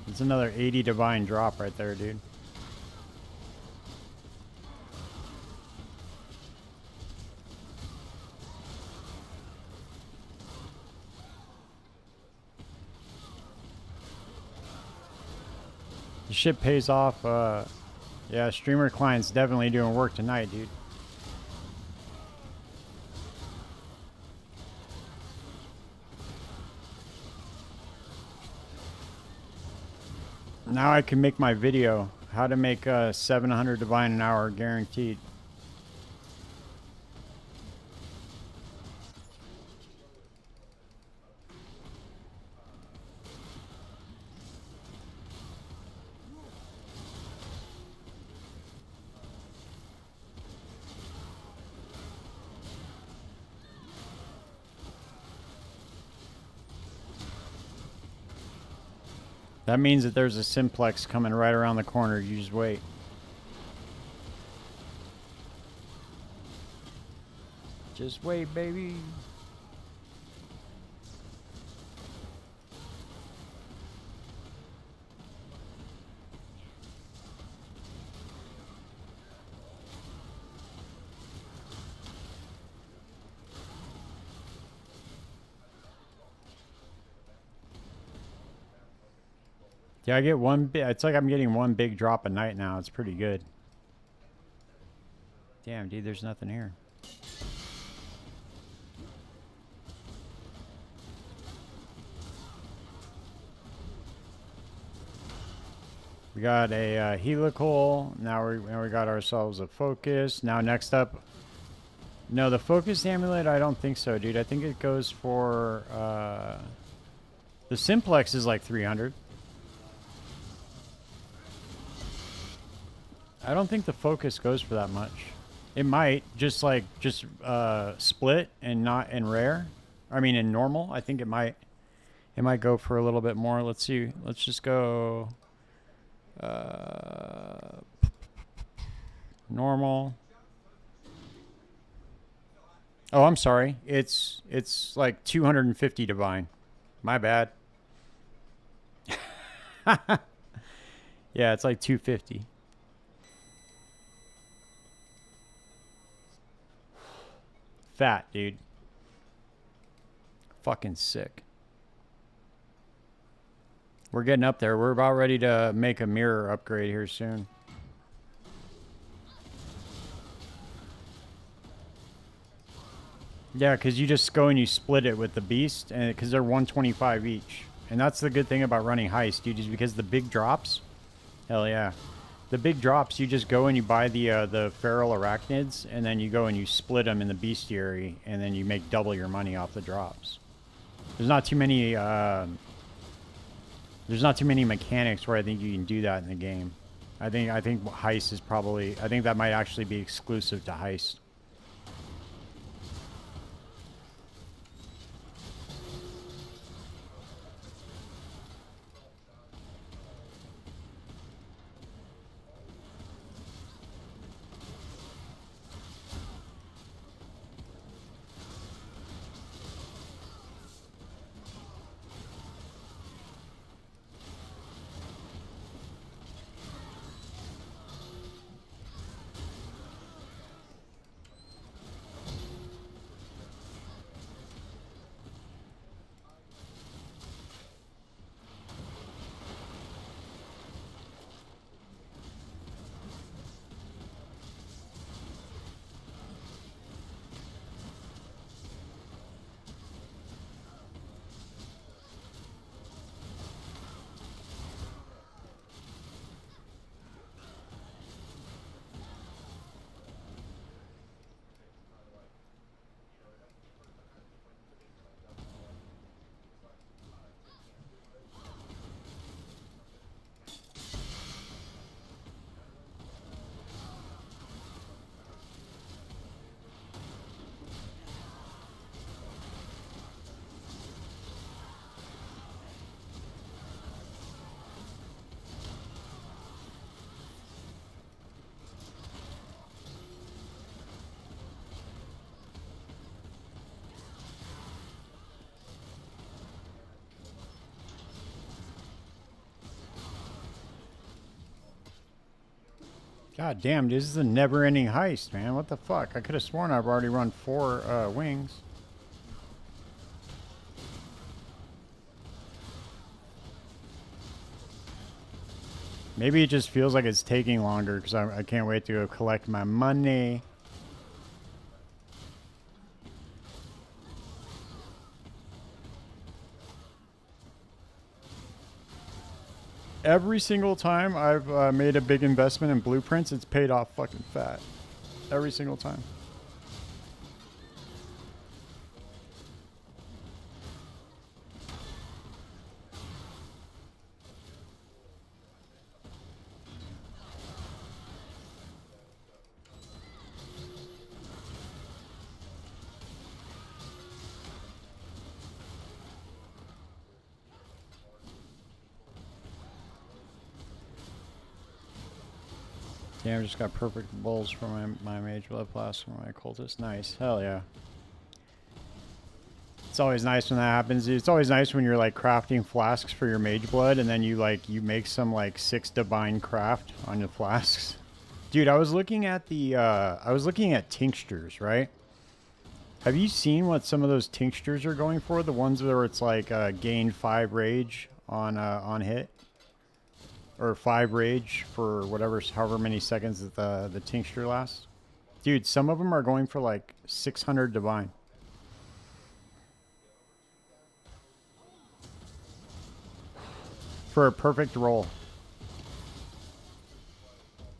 It's another 80 divine drop right there, dude. The shit pays off. Yeah, streamer client's definitely doing work tonight, dude. Now I can make my video. How to make 700 divine an hour guaranteed. That means that there's a simplex coming right around the corner. You just wait. Just wait, baby. Yeah, I get one big. It's like I'm getting one big drop a night now. It's pretty good. Damn, dude, there's nothing here. We got a helical. Now we got ourselves a focus. Now next up. No, the focus amulet, I don't think so, dude. I think it goes for the simplex is like 300. I don't think the focus goes for that much. It might just split and not in rare. I mean in normal. I think it might go for a little bit more. Let's see. Let's just go normal. Oh, I'm sorry. It's like 250 divine. My bad. Yeah, it's like 250. Fat, dude. Fucking sick. We're getting up there. We're about ready to make a mirror upgrade here soon. Yeah, because you just go and you split it with the beast, and because they're 125 each. And that's the good thing about running heist, dude, is because the big drops. Hell yeah. The big drops, you just go and you buy the feral arachnids, and then you go and you split them in the bestiary, and then you make double your money off the drops. There's not too many. There's not too many mechanics where I think you can do that in the game. I think Heist is probably. I think that might actually be exclusive to Heist. God damn, this is a never-ending heist, man. What the fuck? I could have sworn I've already run 4 wings. Maybe it just feels like it's taking longer because I can't wait to go collect my money. Every single time I've made a big investment in blueprints, it's paid off fucking fat. Every single time. Damn, just got perfect bowls for my mage blood plasma, my cultist. Nice. Hell yeah. It's always nice when that happens. It's always nice when you're like crafting flasks for your mage blood and then you make some like 6 divine craft on the flasks. Dude, I was looking at tinctures, right? Have you seen what some of those tinctures are going for? The ones where it's like gain 5 rage on hit? Or 5 rage for however many seconds that the tincture lasts. Dude, some of them are going for like 600 divine. For a perfect roll.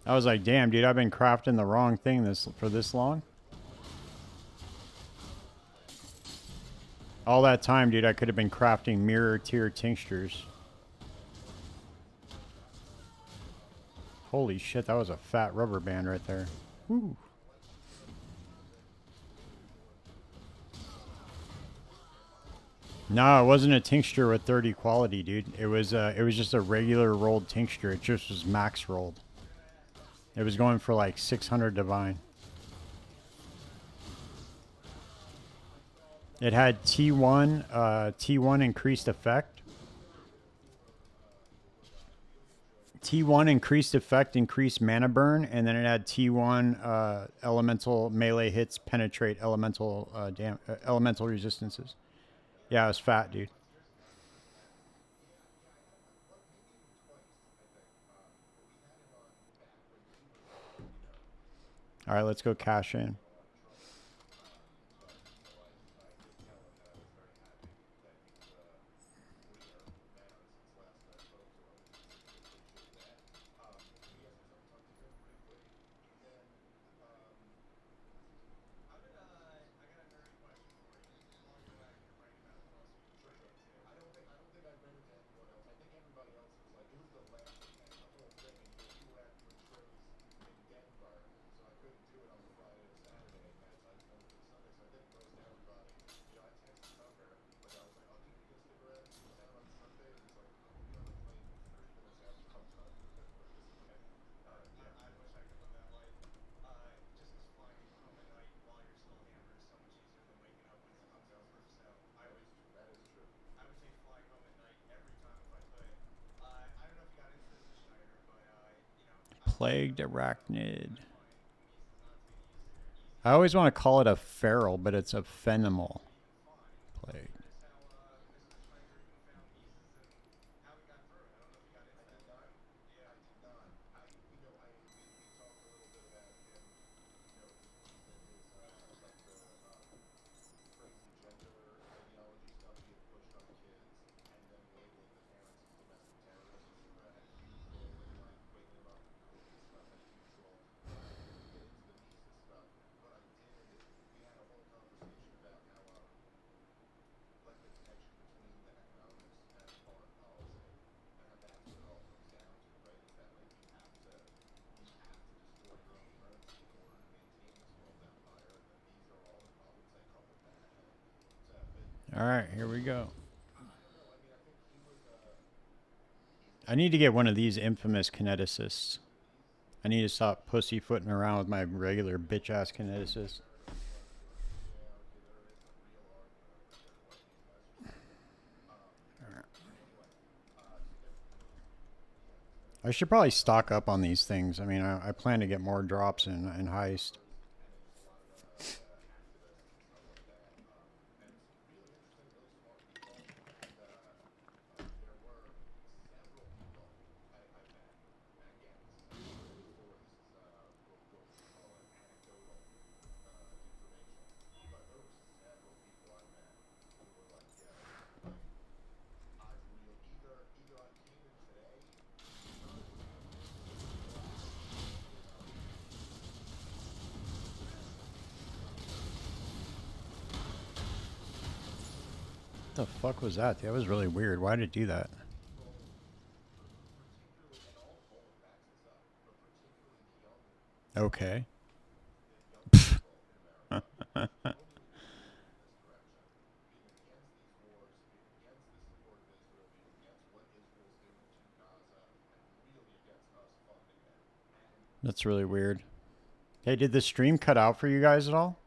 I was like, damn, dude, I've been crafting the wrong thing for this long. All that time, dude, I could have been crafting mirror tier tinctures. Holy shit, that was a fat rubber band right there. Woo. No, it wasn't a tincture with 30 quality, dude. It was just a regular rolled tincture. It just was max rolled. It was going for like 600 divine. It had T1 increased effect. T1 increased effect, increased mana burn, and then it had T1 elemental melee hits penetrate elemental elemental resistances. Yeah, it was fat, dude. All right, let's go cash in. Plagued arachnid. I always want to call it a feral, but it's a phenomenal plague. All right, here we go. I need to get one of these infamous kineticists. I need to stop pussyfooting around with my regular bitch-ass kineticist. I should probably stock up on these things. I mean, I plan to get more drops in Heist. What the fuck was that? That was really weird. Why did it do that? Okay. That's really weird. Hey, did the stream cut out for you guys at all?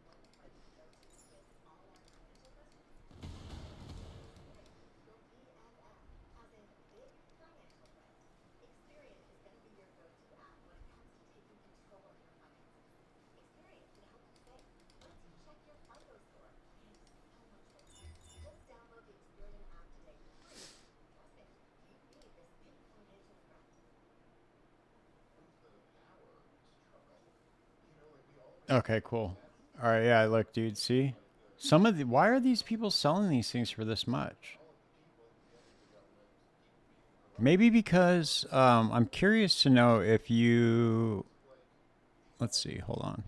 Okay, cool. All right, yeah, look, dude, see? Some of the why are these people selling these things for this much? Maybe because I'm curious to know if you let's see, hold on.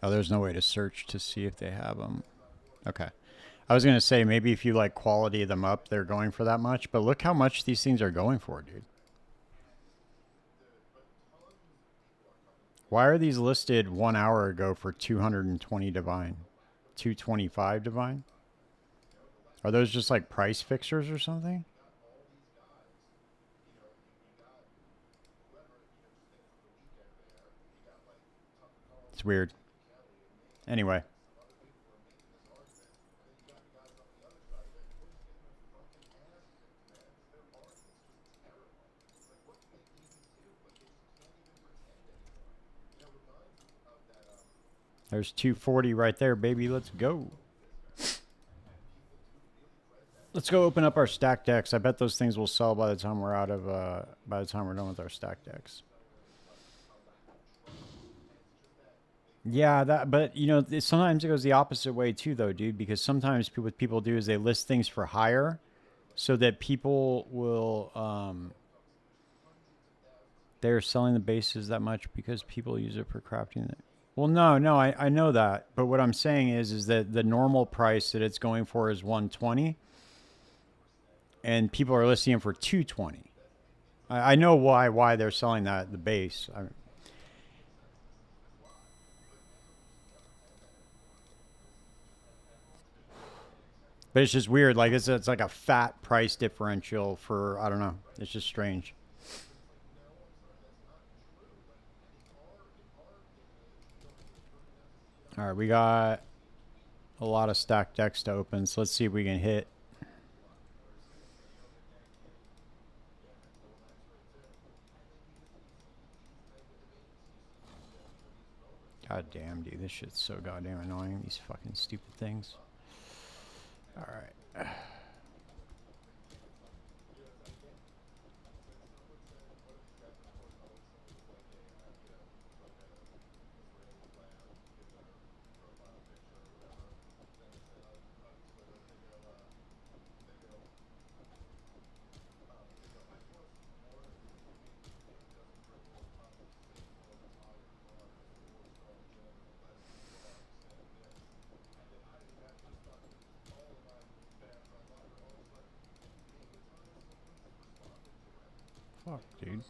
Oh, there's no way to search to see if they have them. Okay. I was going to say maybe if you like quality them up, they're going for that much, but look how much these things are going for, dude. Why are these listed 1 hour ago for 220 divine? 225 divine? Are those just like price fixers or something? It's weird. Anyway. There's 240 right there, baby. Let's go. Let's go open up our stack decks. I bet those things will sell by the time we're out of by the time we're done with our stack decks. Yeah, that. But you know, sometimes it goes the opposite way too, though, dude. Because sometimes what people do is they list things for higher, so that people will. They're selling the bases that much because people use it for crafting it. Well, no, I know that. But what I'm saying is that the normal price that it's going for is 120, and people are listing it for 220. I know why they're selling that the base. But it's just weird. Like it's like a fat price differential for I don't know. It's just strange. All right, we got a lot of stacked decks to open, so let's see if we can hit. God damn, dude, this shit's so goddamn annoying, these fucking stupid things. Alright. Fuck, dude.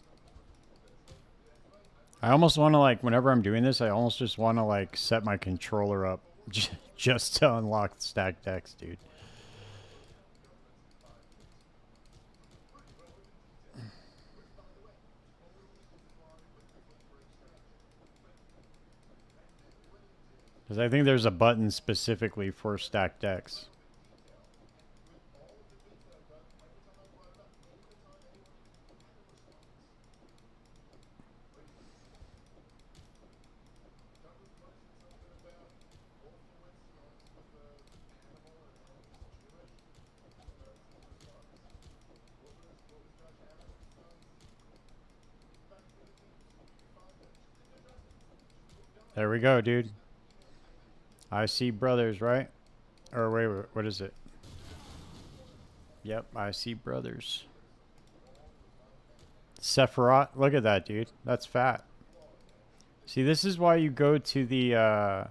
I almost want to, like, whenever I'm doing this, I almost just want to, like, set my controller up just to unlock stacked decks, dude. Because I think there's a button specifically for stacked decks. There we go, dude. I see brothers, right? Or wait, what is it? Yep, I see brothers. Sephiroth, look at that, dude. That's fat. See, this is why you go to the,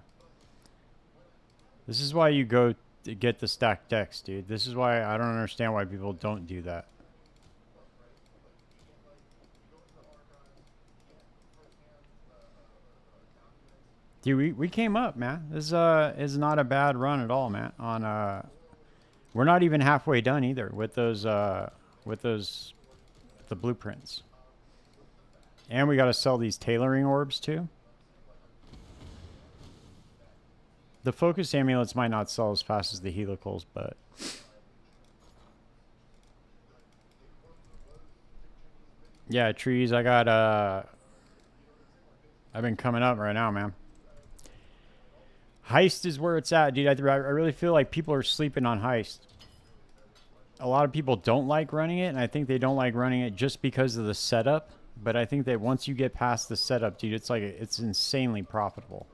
this is why you go to get the stacked decks, dude. This is why I don't understand why people don't do that. Dude, we came up, man. This is not a bad run at all, man. On we're not even halfway done either with those the blueprints. And we got to sell these tailoring orbs too. The focus amulets might not sell as fast as the helicals, but yeah, trees. I got I've been coming up right now, man. Heist is where it's at, dude. I really feel like people are sleeping on Heist. A lot of people don't like running it, and I think they don't like running it just because of the setup. But I think that once you get past the setup, dude, it's like it's insanely profitable.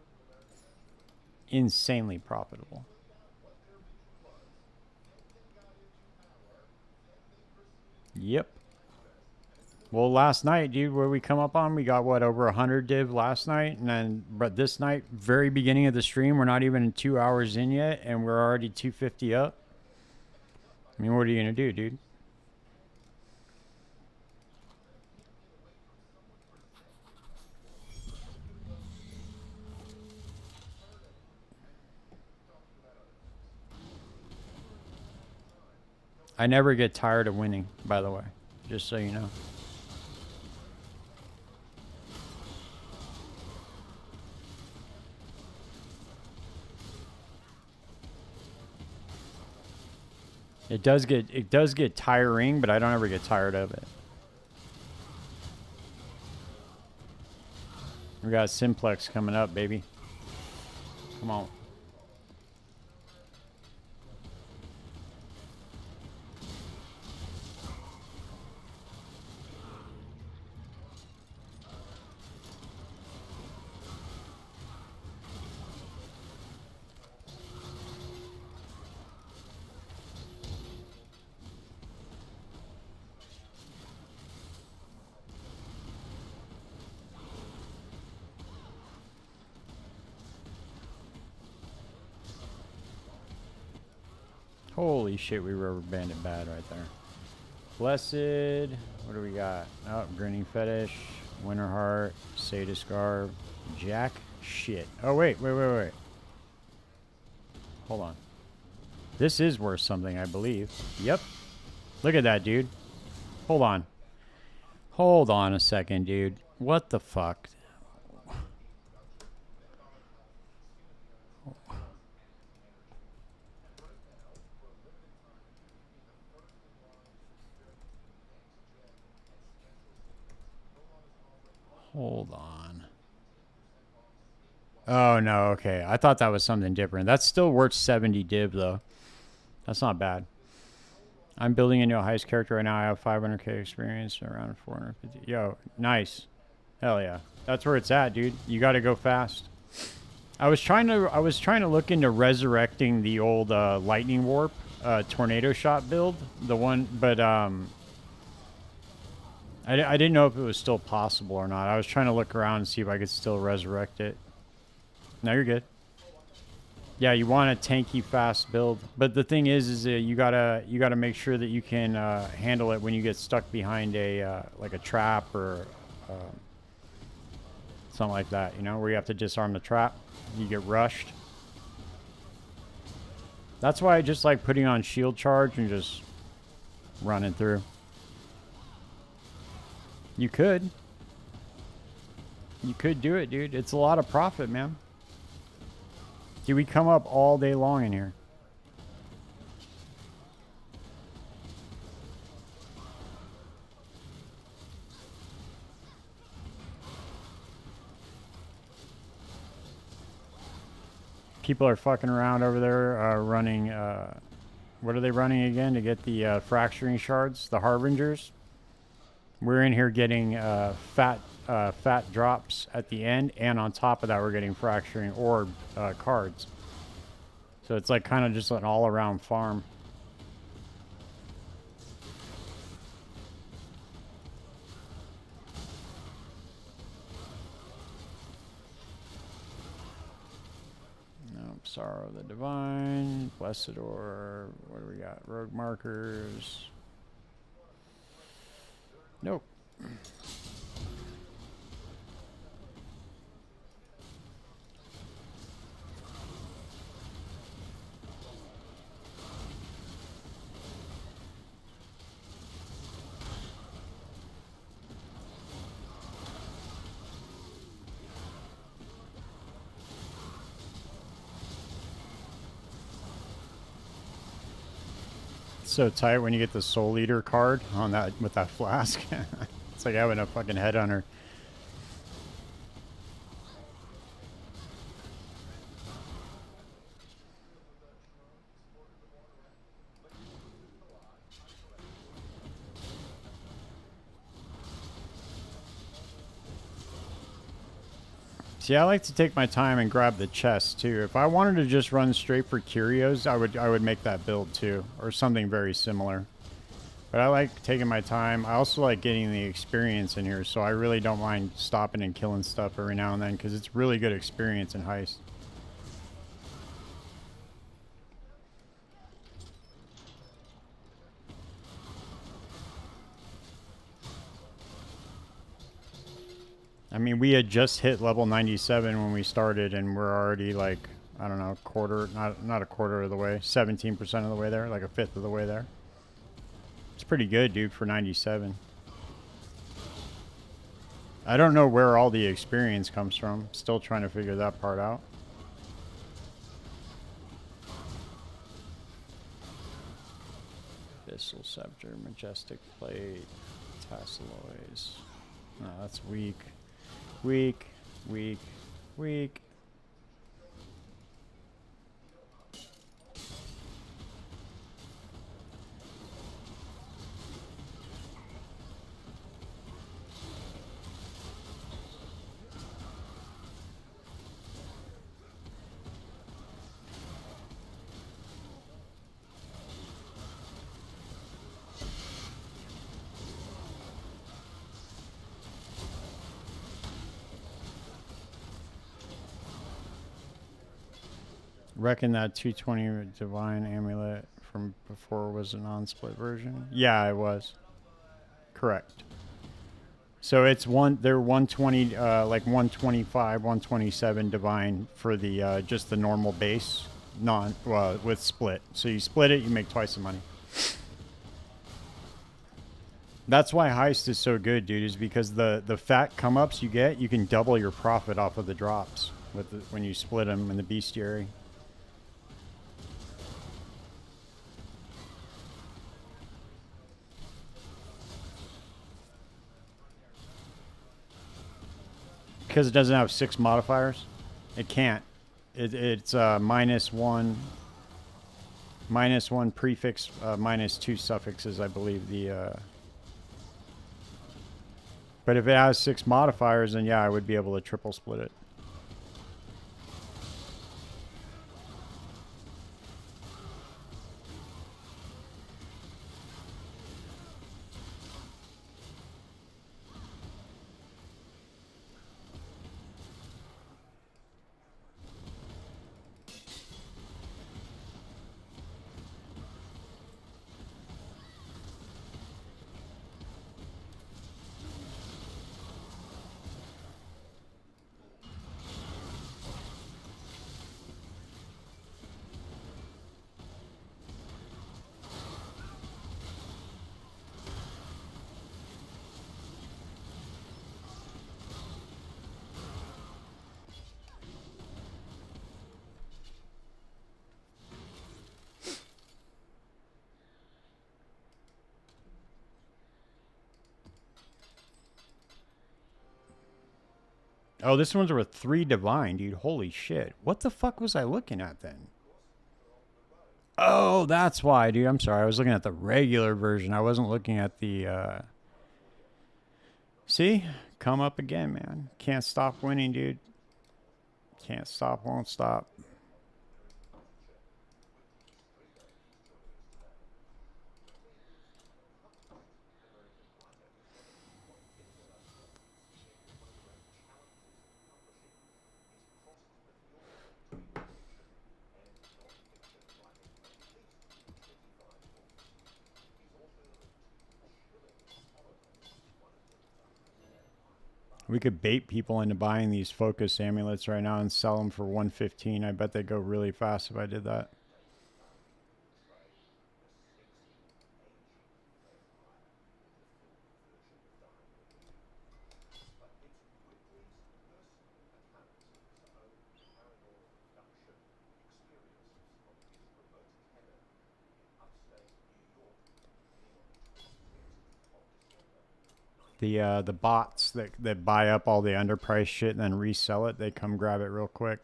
Insanely profitable. Yep. Well, last night, dude, where we come up on, we got, what, over 100 div last night? And then, but this night, very beginning of the stream, we're not even 2 hours in yet, and we're already 250 up. I mean, what are you going to do, dude? I never get tired of winning, by the way, just so you know. It does get tiring, but I don't ever get tired of it. We got Simplex coming up, baby. Come on. Holy shit, we rubber banded bad right there. Blessed. What do we got? Oh, Grinning Fetish. Winterheart. Sadist Garb. Jack. Shit. Oh, wait. Hold on. This is worth something, I believe. Yep. Look at that, dude. Hold on. Hold on a second, dude. What the fuck? Hold on. Oh, no, okay. I thought that was something different. That's still worth 70 div, though. That's not bad. I'm building a new heist character right now. I have 500k experience, around 450. Yo, nice. Hell yeah. That's where it's at, dude. You got to go fast. I was trying to look into resurrecting the old lightning warp tornado shot build, the one, but I didn't know if it was still possible or not. I was trying to look around and see if I could still resurrect it. No, you're good. Yeah, you want a tanky, fast build, but the thing is you gotta make sure that you can handle it when you get stuck behind a like a trap or something like that. You know, where you have to disarm the trap. You get rushed. That's why I just like putting on shield charge and just running through. You could do it, dude. It's a lot of profit, man. Dude, we come up all day long in here. People are fucking around over there running, what are they running again to get the fracturing shards, the harbingers? We're in here getting fat drops at the end, and on top of that we're getting fracturing orb cards. So it's like kind of just an all-around farm. Sorrow the Divine, Blessed Orb, what do we got? Rogue Markers. Nope. So tight when you get the Soul Eater card on that with that flask. It's like having a fucking headhunter. See, I like to take my time and grab the chest too. If I wanted to just run straight for curios, I would make that build too, or something very similar. But I like taking my time. I also like getting the experience in here, so I really don't mind stopping and killing stuff every now and then because it's really good experience in heist. I mean, we had just hit level 97 when we started, and we're already like, I don't know, not a quarter of the way, 17% of the way there, like a fifth of the way there. It's pretty good, dude, for 97. I don't know where all the experience comes from. Still trying to figure that part out. Abyssal Scepter, Majestic Plate, Tasseloids. No, that's weak. Weak, weak, weak. Reckon that 220 Divine Amulet from before was a non-split version? Yeah, it was. Correct. So it's they're 120, like 125, 127 Divine for the just the normal base, with split. So you split it, you make twice the money. That's why Heist is so good, dude, is because the fat come-ups you get, you can double your profit off of the drops when you split them in the bestiary. because it doesn't have 6 modifiers. It can't. It's -1 prefix, -2 suffixes, I believe. But if it has 6 modifiers, then yeah, I would be able to triple split it. Oh, this one's worth 3 divine, dude. Holy shit. What the fuck was I looking at then? Oh, that's why, dude. I'm sorry. I was looking at the regular version. I wasn't looking at the... See? Come up again, man. Can't stop winning, dude. Can't stop, won't stop. We could bait people into buying these focus amulets right now and sell them for 115. I bet they go really fast if I did that. The bots that buy up all the underpriced shit and then resell it, they come grab it real quick.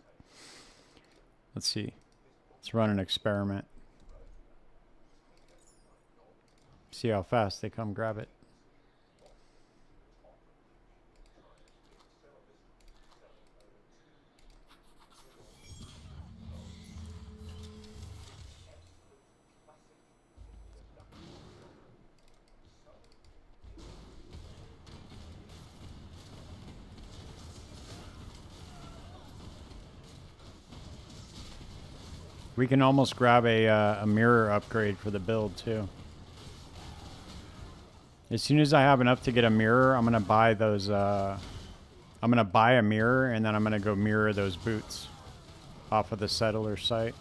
Let's see. Let's run an experiment. See how fast they come grab it. We can almost grab a mirror upgrade for the build too. As soon as I have enough to get a mirror, I'm gonna buy those. I'm gonna buy a mirror and then I'm gonna go mirror those boots off of the settler site,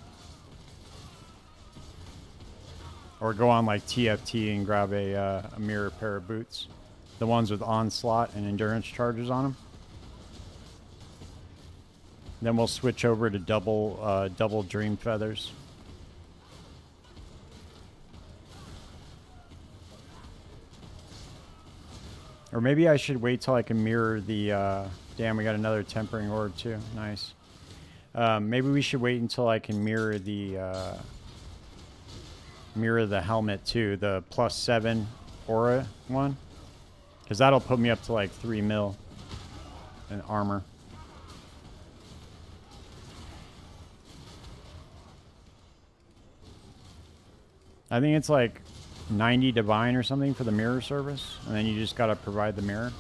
or go on like TFT and grab a mirror pair of boots, the ones with onslaught and endurance charges on them. Then we'll switch over to double dream feathers. Or maybe I should wait till I can mirror the... damn, we got another tempering orb too. Nice. Maybe we should wait until I can mirror the helmet too, the +7 aura one, because that'll put me up to like 3 mil in armor. I think it's like 90 divine or something for the mirror service, and then you just gotta provide the mirror.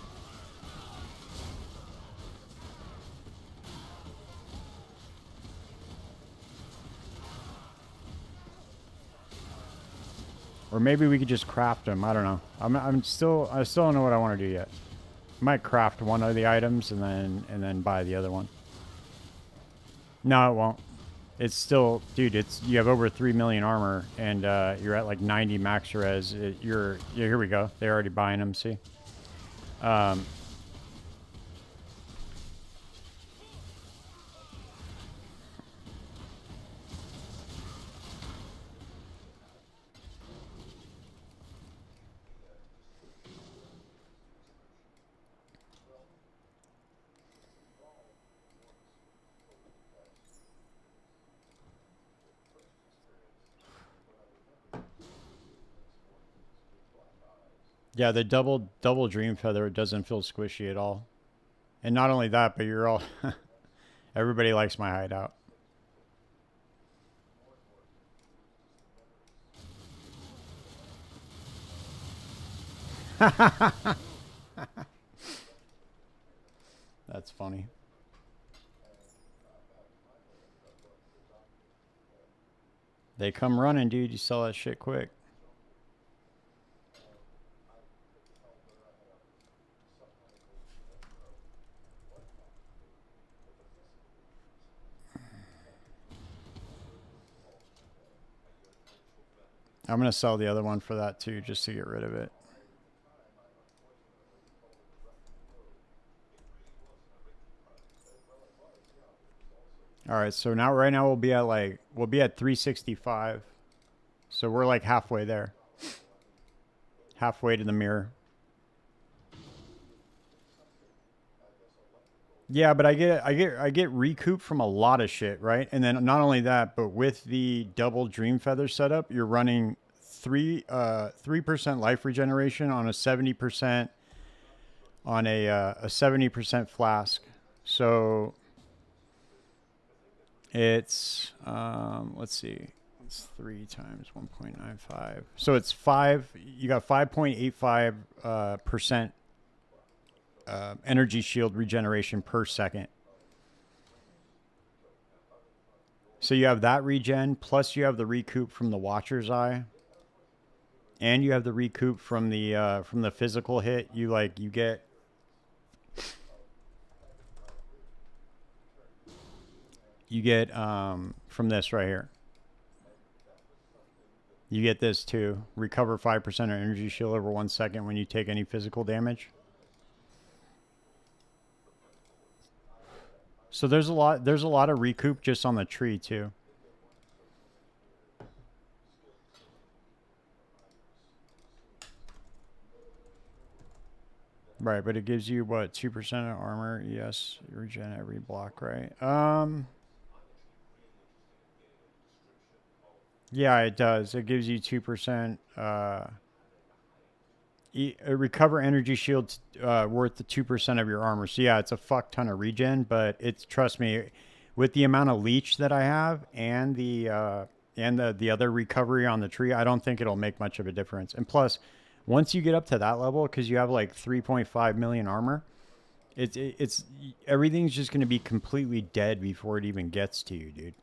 Or maybe we could just craft them. I don't know. I still don't know what I want to do yet. I might craft one of the items and then buy the other one. No, it won't. It's still, dude. You have over 3 million armor, and you're at like 90 max res. Here we go. They're already buying them. See. Yeah, the double dream feather, it doesn't feel squishy at all. And not only that, but you're all everybody likes my hideout. That's funny. They come running, dude. You sell that shit quick. I'm going to sell the other one for that too, just to get rid of it. All right, so now right now we'll be at 365. So we're like halfway there. Halfway to the mirror. Yeah, but I get recoup from a lot of shit, right? And then not only that, but with the double dream feather setup, you're running 3% life regeneration on a 70% on a 70% flask. So it's let's see. It's 3 times 1.95. So it's 5, you got 5.85 percent energy shield regeneration per second. So you have that regen, plus you have the recoup from the Watcher's Eye, and you have the recoup from the physical hit. You get from this right here. You get this too. Recover 5% of energy shield over 1 second when you take any physical damage. So there's a lot of recoup just on the tree too. Right, but it gives you what, 2% of armor? Yes, regen every block, right? Yeah, it does. It gives you 2%. Recover energy shield worth the 2% of your armor. So yeah, it's a fuck ton of regen, but it's, trust me, with the amount of leech that I have and the other recovery on the tree, I don't think it'll make much of a difference. And plus, once you get up to that level, because you have like 3.5 million armor, it's everything's just going to be completely dead before it even gets to you, dude.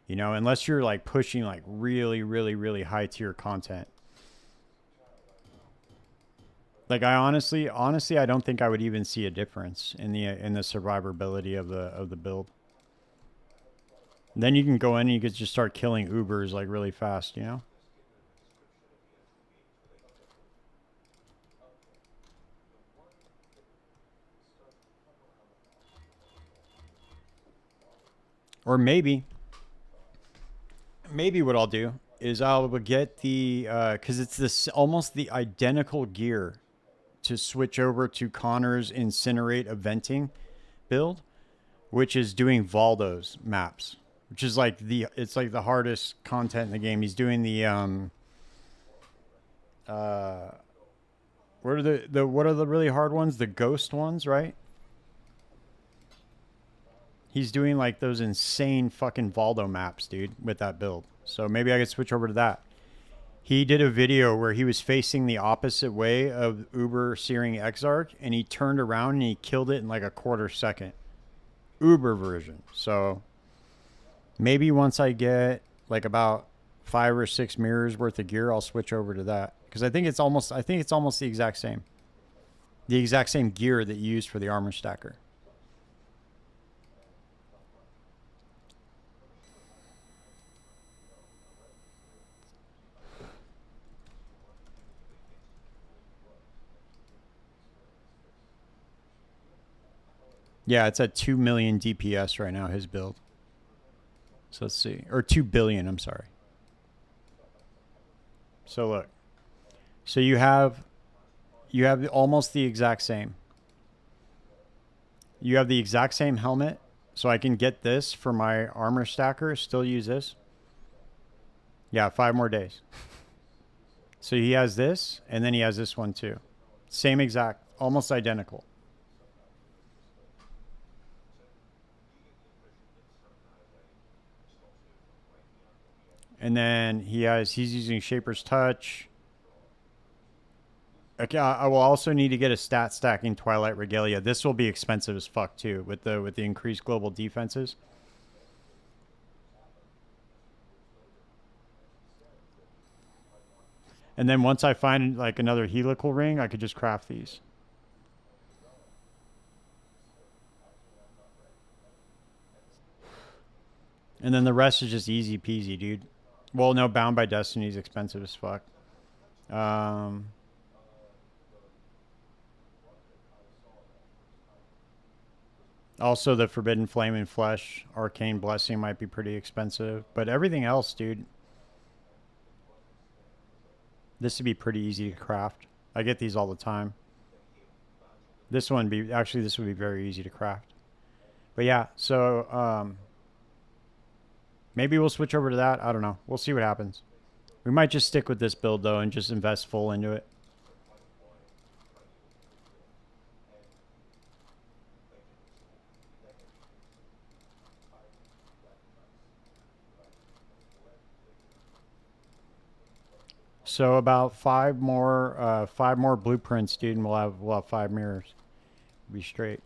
You know, unless you're like pushing like really, really, really high tier content. Like I honestly, I don't think I would even see a difference in the survivability of the build. Then you can go in and you could just start killing Ubers like really fast, you know? Or maybe what I'll do is I'll get the because it's this almost the identical gear to switch over to Connor's Incinerate Eventing build, which is doing Valdo's maps, which is like it's like the hardest content in the game. He's doing the what are the really hard ones? The ghost ones, right? He's doing like those insane fucking Valdo maps, dude, with that build. So maybe I could switch over to that. He did a video where he was facing the opposite way of Uber Searing Exarch, and he turned around and he killed it in like a quarter second. Uber version. So maybe once I get like about 5 or 6 mirrors worth of gear, I'll switch over to that. Because I think it's almost the exact same. The exact same gear that you use for the armor stacker. Yeah, it's at 2 million DPS right now, his build. So let's see. Or 2 billion, I'm sorry. So look. So you have almost the exact same. You have the exact same helmet. So I can get this for my armor stacker, still use this. Yeah, 5 more days. So he has this, and then he has this one too. Same exact, almost identical. And then he's using Shaper's Touch. Okay, I will also need to get a stat stacking Twilight Regalia. This will be expensive as fuck too, with the increased global defenses. And then once I find like another helical ring, I could just craft these. And then the rest is just easy peasy, dude. Well, no, Bound by Destiny is expensive as fuck. Also, the Forbidden Flame and Flesh, Arcane Blessing might be pretty expensive. But everything else, dude, this would be pretty easy to craft. I get these all the time. This would be very easy to craft. But yeah, so maybe we'll switch over to that. I don't know. We'll see what happens. We might just stick with this build though and just invest full into it. So about five more blueprints, dude, and we'll have 5 mirrors. Be straight.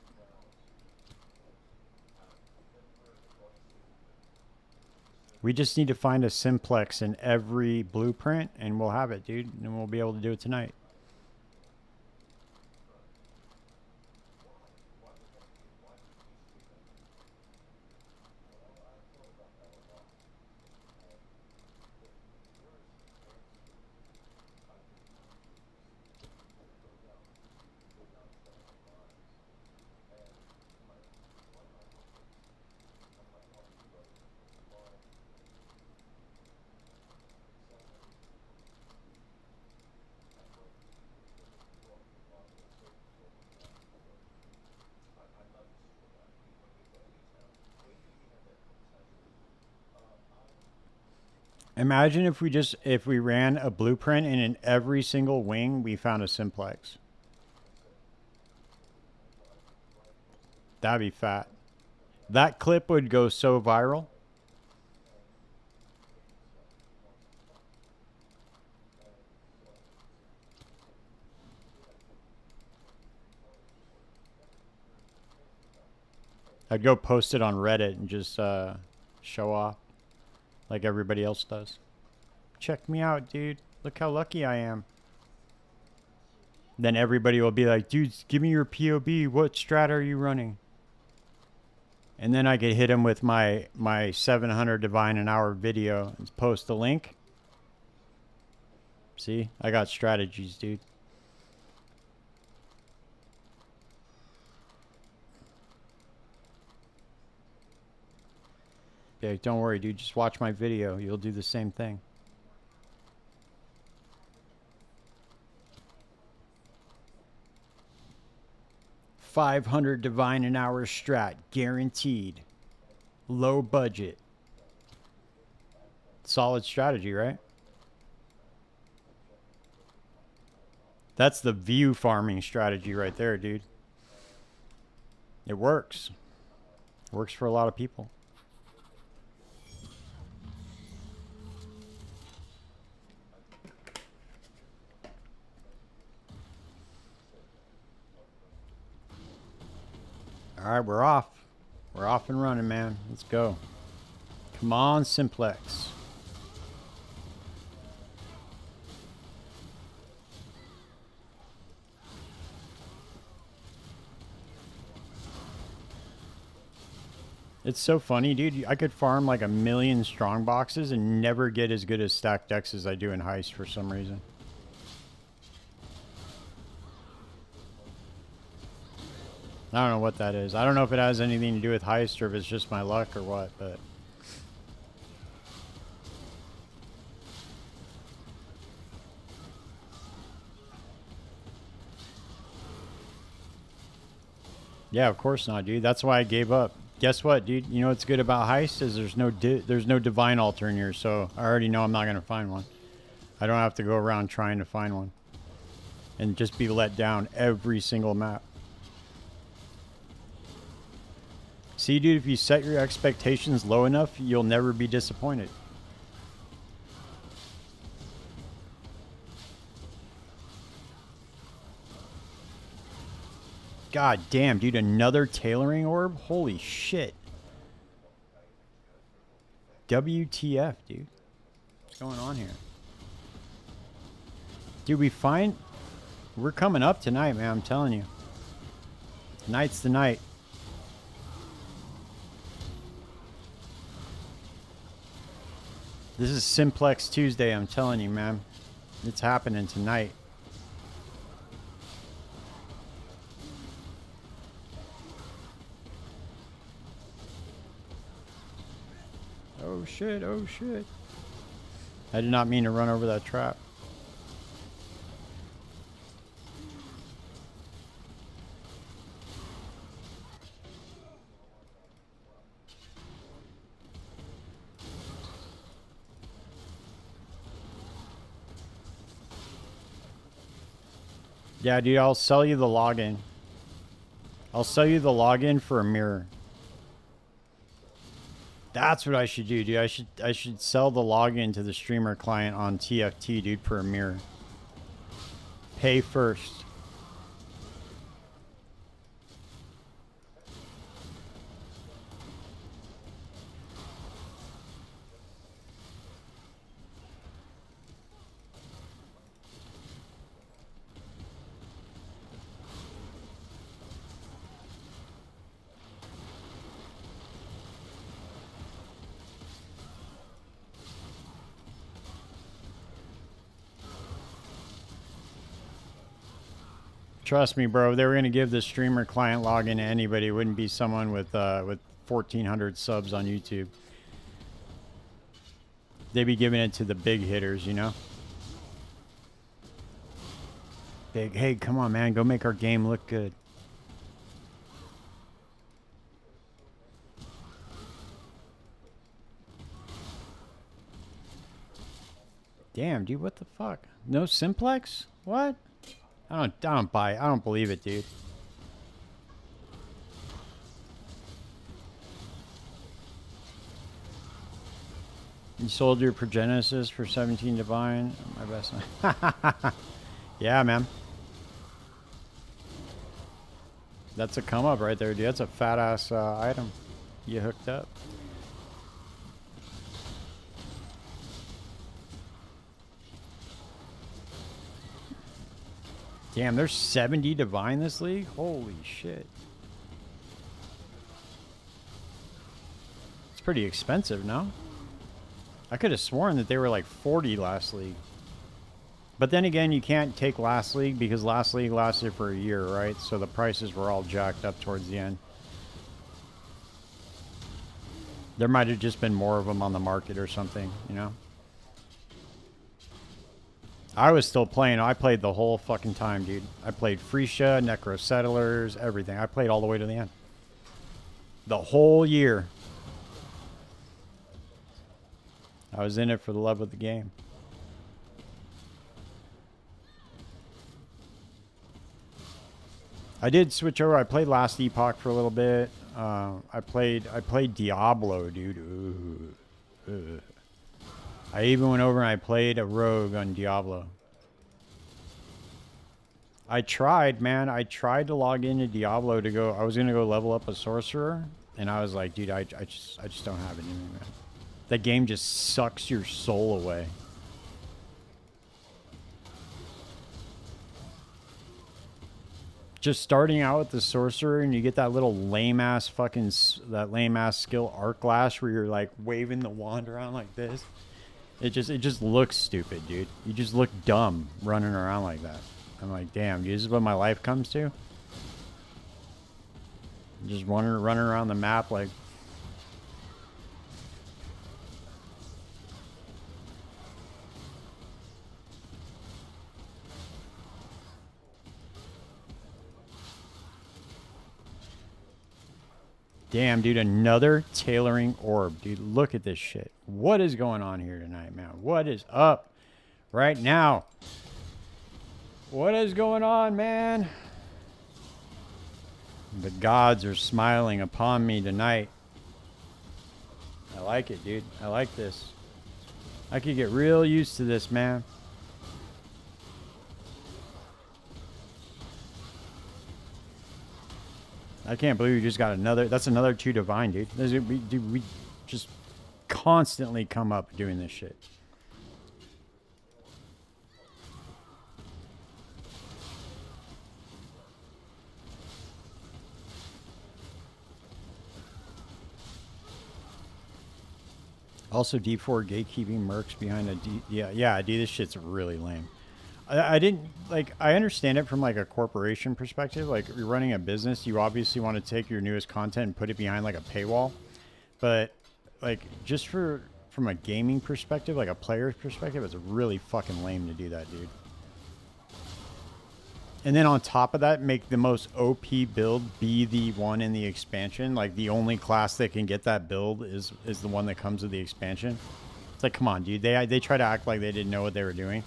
We just need to find a simplex in every blueprint, and we'll have it, dude, and we'll be able to do it tonight. Imagine if we ran a blueprint and in every single wing we found a simplex. That'd be fat. That clip would go so viral. I'd go post it on Reddit and just show off like everybody else does. Check me out, dude. Look how lucky I am. Then everybody will be like, dude, give me your POB. What strat are you running? And then I could hit him with my 700 divine an hour video and post the link. See, I got strategies, dude. Yeah, don't worry, dude. Just watch my video. You'll do the same thing. $500 divine an hour strat, guaranteed. Low budget. Solid strategy, right? That's the view farming strategy right there, dude. It works. Works for a lot of people. All right, we're off. We're off and running, man. Let's go. Come on, simplex. It's so funny, dude. I could farm like 1,000,000 strong boxes and never get as good as stacked decks as I do in Heist for some reason. I don't know what that is. I don't know if it has anything to do with Heist or if it's just my luck or what, but... Yeah, of course not, dude. That's why I gave up. Guess what, dude? You know what's good about Heist is there's no divine altar in here, so I already know I'm not going to find one. I don't have to go around trying to find one. and just be let down every single map. See, dude, if you set your expectations low enough, you'll never be disappointed. God damn, dude, another tailoring orb? Holy shit. WTF, dude. What's going on here? Dude, we're coming up tonight, man, I'm telling you. Tonight's the night. This is Simplex Tuesday, I'm telling you, man. It's happening tonight. Oh shit, oh shit. I did not mean to run over that trap. Yeah, dude, I'll sell you the login. I'll sell you the login for a mirror. That's what I should do, dude. I should sell the login to the streamer client on TFT, dude, for a mirror. Pay first. Trust me, bro. If they were gonna give the streamer client login to anybody, it wouldn't be someone with 1,400 subs on YouTube. They'd be giving it to the big hitters, you know. Big, hey, come on, man, go make our game look good. Damn, dude, what the fuck? No simplex? What? I don't buy it. I don't believe it, dude. You sold your Progenesis for 17 Divine. My best. Yeah, man. That's a come up right there, dude. That's a fat ass item. You hooked up. Damn, there's 70 Divine this league? Holy shit. It's pretty expensive, no? I could have sworn that they were like 40 last league. But then again, you can't take last league because last league lasted for a year, right? So the prices were all jacked up towards the end. There might have just been more of them on the market or something, you know? I was still playing. I played the whole fucking time, dude. I played Freesia, Necro Settlers, everything. I played all the way to the end. The whole year. I was in it for the love of the game. I did switch over. I played Last Epoch for a little bit. I played Diablo, dude. Ooh. I even went over and I played a rogue on Diablo. I tried, man. I tried to log into Diablo to go. I was gonna go level up a sorcerer, and I was like, dude, I just don't have it in me, man. That game just sucks your soul away. Just starting out with the sorcerer and you get that little lame ass fucking skill arc lash where you're like waving the wand around like this. It just looks stupid, dude. You just look dumb running around like that. I'm like, damn, dude, this is what my life comes to? Just running around the map like... Damn, dude, another tailoring orb. Dude, look at this shit. What is going on here tonight, man? What is up right now? What is going on, man? The gods are smiling upon me tonight. I like it, dude. I like this. I could get real used to this, man. I can't believe we just got another. That's another 2 divine, dude. We just constantly come up doing this shit. Also, D4 gatekeeping mercs behind a D. Yeah, dude, this shit's really lame. I didn't like. I understand it from like a corporation perspective. Like you're running a business, you obviously want to take your newest content and put it behind like a paywall. But like just from a gaming perspective, like a player's perspective, it's really fucking lame to do that, dude. And then on top of that, make the most OP build be the one in the expansion. Like the only class that can get that build is the one that comes with the expansion. It's like, come on, dude. They try to act like they didn't know what they were doing.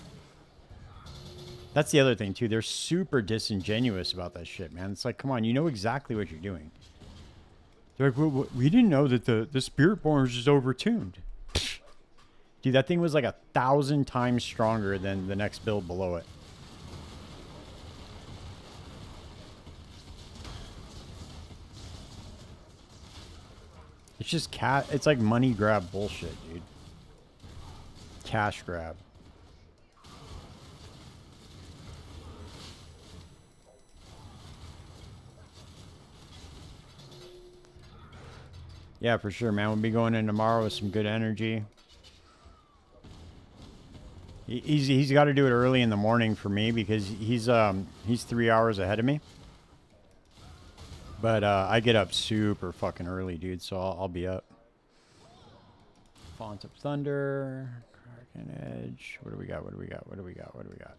That's the other thing too. They're super disingenuous about that shit, man. It's like, come on, you know exactly what you're doing. They're like, we didn't know that the Spiritborn was just overtuned. Dude, that thing was like 1,000 times stronger than the next build below it. It's just it's like money grab bullshit, dude. Cash grab. Yeah, for sure, man. We'll be going in tomorrow with some good energy. He's got to do it early in the morning for me because he's 3 hours ahead of me. But I get up super fucking early, dude, so I'll be up. Font of Thunder, Kraken Edge. What do we got? What do we got? What do we got? What do we got?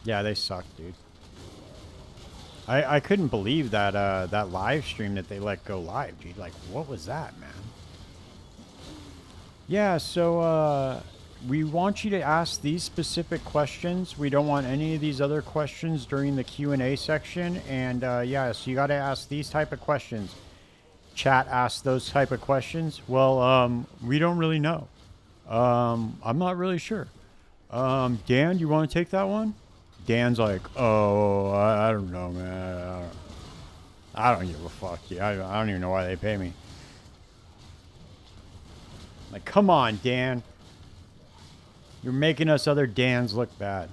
Yeah, they suck, dude. I couldn't believe that that live stream that they let go live, dude. Like, what was that, man? Yeah, so we want you to ask these specific questions. We don't want any of these other questions during the Q&A section. And yeah, so you got to ask these type of questions. Chat asks those type of questions. Well, we don't really know. I'm not really sure. Dan, you want to take that one? Dan's like, oh, I don't know, man. I don't give a fuck. I don't even know why they pay me. Like, come on, Dan. You're making us other Dans look bad.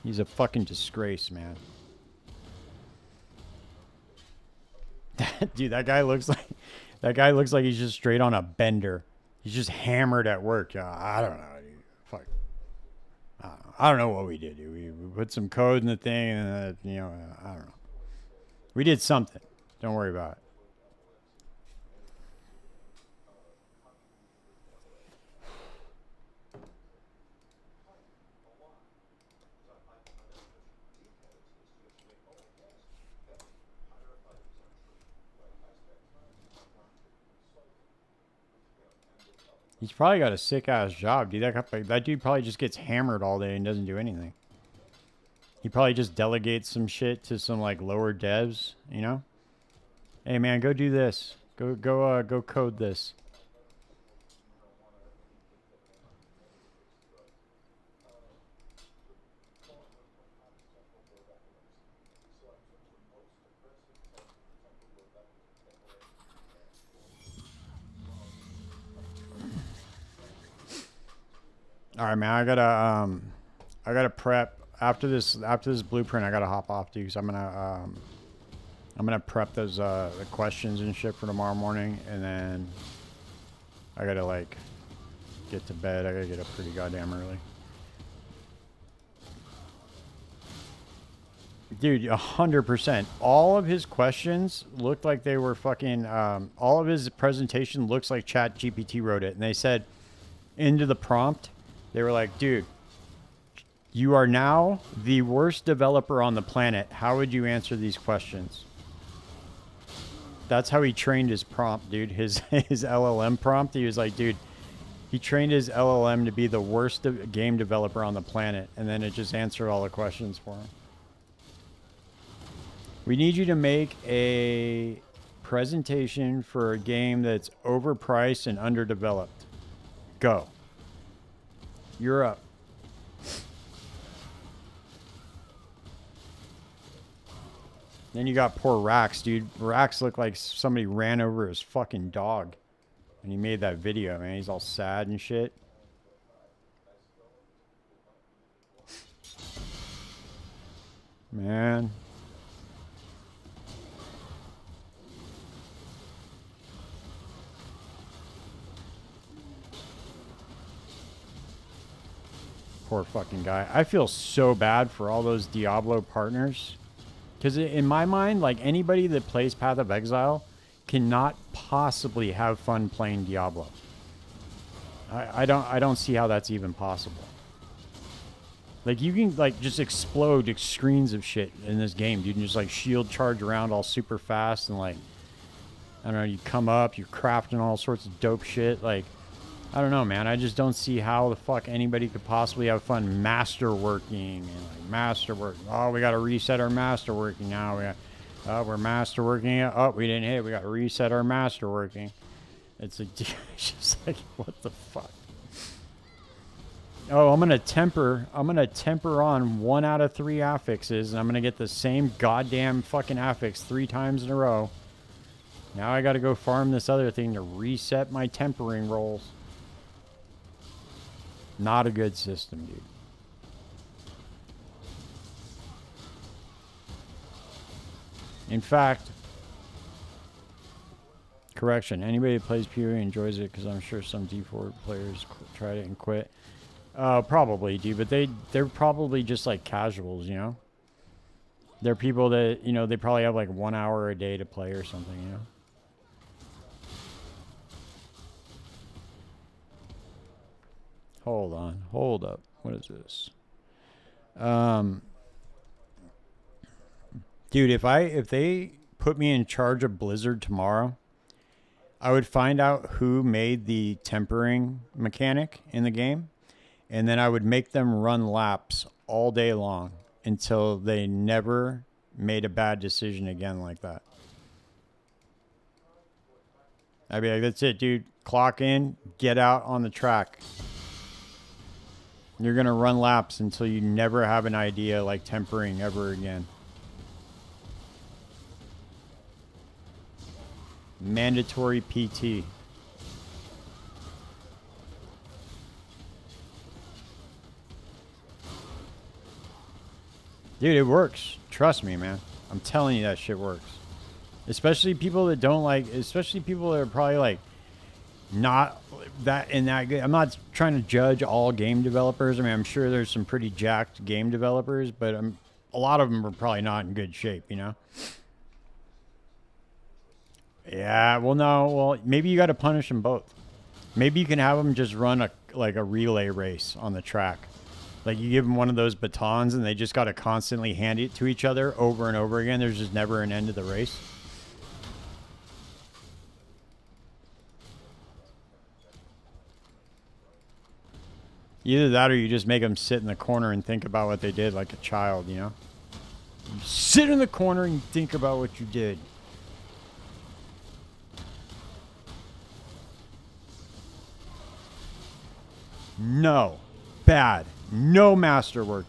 He's a fucking disgrace, man. Dude, that guy looks like he's just straight on a bender. He's just hammered at work. I don't know, dude. Fuck. I don't know what we did, dude. We put some code in the thing, and you know, I don't know. We did something. Don't worry about it. He's probably got a sick ass job, dude. That dude probably just gets hammered all day and doesn't do anything. He probably just delegates some shit to some like lower devs, you know? Hey man, go do this. Go code this. All right, man. I gotta prep after this blueprint. I gotta hop off, dude. Because I'm gonna prep those the questions and shit for tomorrow morning, and then I gotta like get to bed. I gotta get up pretty goddamn early. Dude, 100%. All of his questions looked like they were fucking. All of his presentation looks like Chat GPT wrote it, and they said into the prompt. They were like, dude, You are now the worst developer on the planet. How would you answer these questions? That's how he trained his prompt, dude. His LLM prompt. He was like, dude, he trained his LLM to be the worst game developer on the planet, and then it just answered all the questions for him. We need you to make a presentation for a game that's overpriced and underdeveloped. Go. You're up. Then you got poor Rax, dude. Rax looked like somebody ran over his fucking dog when he made that video, man. He's all sad and shit. Man. Poor fucking guy. I feel so bad for all those Diablo partners. Because in my mind, like, anybody that plays Path of Exile cannot possibly have fun playing Diablo. I don't see how that's even possible. Like, you can, like, just explode screens of shit in this game. You can just, like, shield charge around all super fast and, like, I don't know, you come up, you're crafting all sorts of dope shit. Like, I don't know, man. I just don't see how the fuck anybody could possibly have fun masterworking and like masterwork. Oh, we got to reset our masterworking now. We're masterworking. Oh, we didn't hit. We got to reset our masterworking. It's like, it's just like, what the fuck? Oh, I'm gonna temper on 1 out of 3 affixes, and I'm gonna get the same goddamn fucking affix 3 times in a row. Now I got to go farm this other thing to reset my tempering rolls. Not a good system, dude. In fact, correction, anybody who plays PoE enjoys it because I'm sure some D4 players tried it and quit. Probably, dude, but they're probably just like casuals, you know? They're people that, you know, they probably have like 1 hour a day to play or something, you know? Hold on. Hold up. What is this? Dude, if they put me in charge of Blizzard tomorrow, I would find out who made the tempering mechanic in the game, and then I would make them run laps all day long until they never made a bad decision again like that. I'd be like, that's it, dude. Clock in, get out on the track. You're going to run laps until you never have an idea like tempering ever again. Mandatory PT. Dude, it works. Trust me, man. I'm telling you that shit works. Especially people that don't like, especially people that are probably like not that good. I'm not trying to judge all game developers. I mean, I'm sure there's some pretty jacked game developers, but a lot of them are probably not in good shape, you know? Yeah, well, no. Well, maybe you got to punish them both. Maybe you can have them just run a relay race on the track. Like, you give them one of those batons and they just got to constantly hand it to each other over and over again. There's just never an end to the race. Either that or you just make them sit in the corner and think about what they did like a child, you know? You sit in the corner and think about what you did. No. Bad. No masterworking.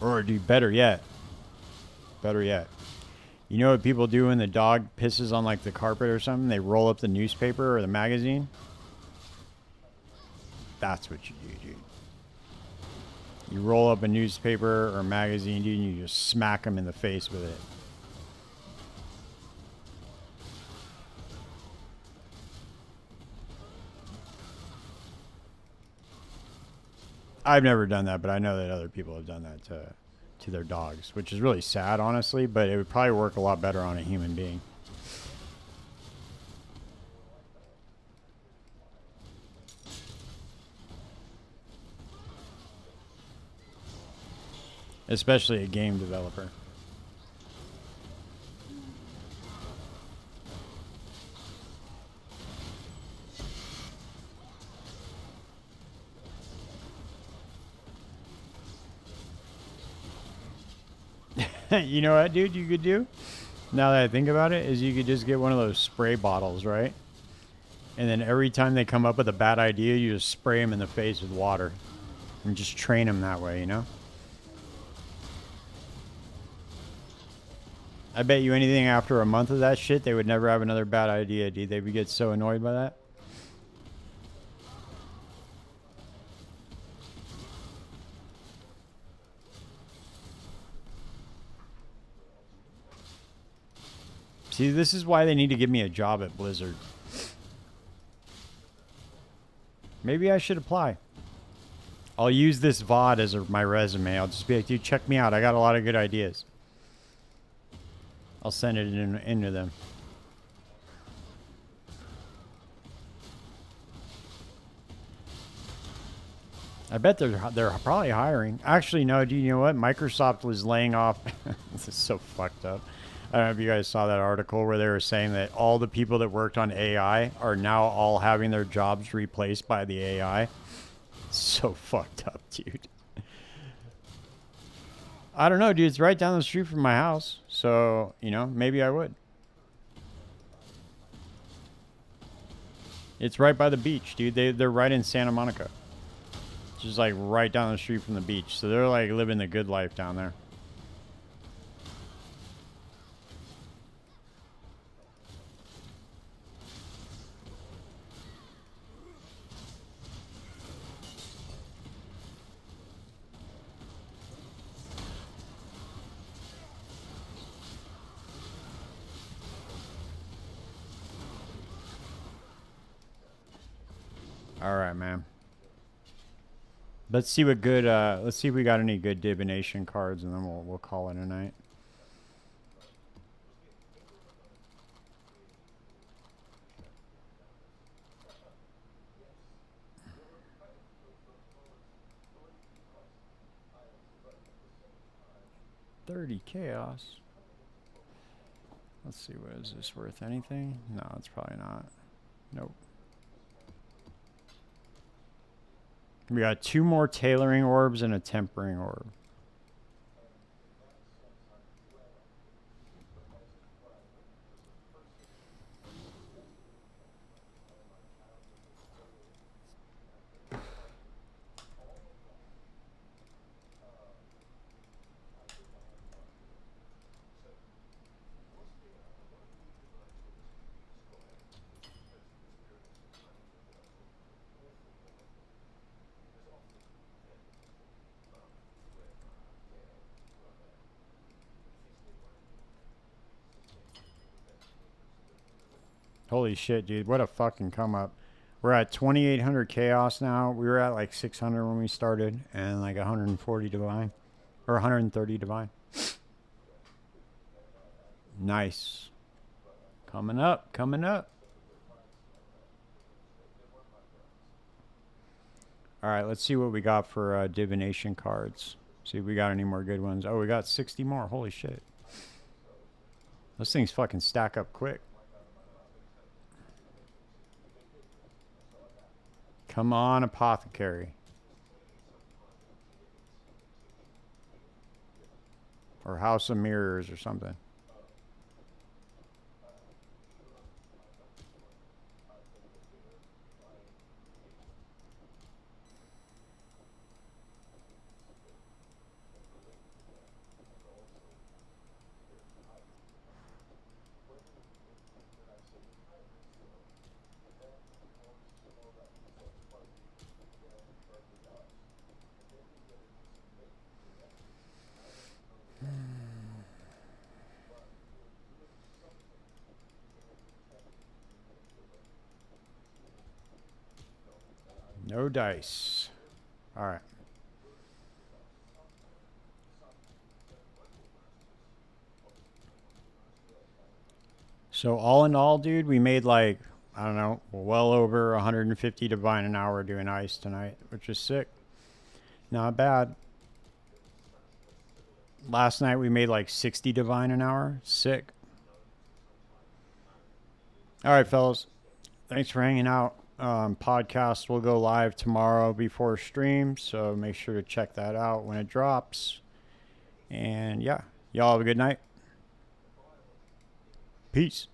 Or do better yet. Better yet. You know what people do when the dog pisses on like the carpet or something? They roll up the newspaper or the magazine. That's what you do, dude. You roll up a newspaper or magazine, dude, and you just smack them in the face with it. I've never done that, but I know that other people have done that to their dogs, which is really sad, honestly, but it would probably work a lot better on a human being. Especially a game developer. You know what, dude, you could do? Now that I think about it, is you could just get one of those spray bottles, right? And then every time they come up with a bad idea, you just spray them in the face with water. And just train them that way, you know? I bet you anything after a month of that shit, they would never have another bad idea, dude. They would get so annoyed by that. See, this is why they need to give me a job at Blizzard. Maybe I should apply. I'll use this VOD as my resume. I'll just be like, dude, check me out. I got a lot of good ideas. I'll send it into them. I bet they're probably hiring. Actually, no, do you know what? Microsoft was laying off. This is so fucked up. I don't know if you guys saw that article where they were saying that all the people that worked on AI are now all having their jobs replaced by the AI. So fucked up, dude. I don't know, dude. It's right down the street from my house. So, you know, maybe I would. It's right by the beach, dude. They're right in Santa Monica. Just like right down the street from the beach. So they're like living the good life down there. All right, man. Let's see what good. Let's see if we got any good divination cards, and then we'll call it a night. $30 chaos. Let's see, what is this worth? Anything? No, it's probably not. Nope. We got 2 more tailoring orbs and a tempering orb. Holy shit, dude. What a fucking come up. We're at 2,800 chaos now. We were at like 600 when we started, and like 140 divine. Or 130 divine. Nice. Coming up, coming up. Alright, let's see what we got for divination cards. See if we got any more good ones. Oh, we got 60 more. Holy shit. Those things fucking stack up quick. Come on, Apothecary. Or House of Mirrors or something. No dice. All right. So all in all, dude, we made like, I don't know, well over 150 divine an hour doing ice tonight, which is sick. Not bad. Last night we made like 60 divine an hour. Sick. All right, fellas. Thanks for hanging out. Podcast will go live tomorrow before stream, so make sure to check that out when it drops. And yeah, y'all have a good night. Peace.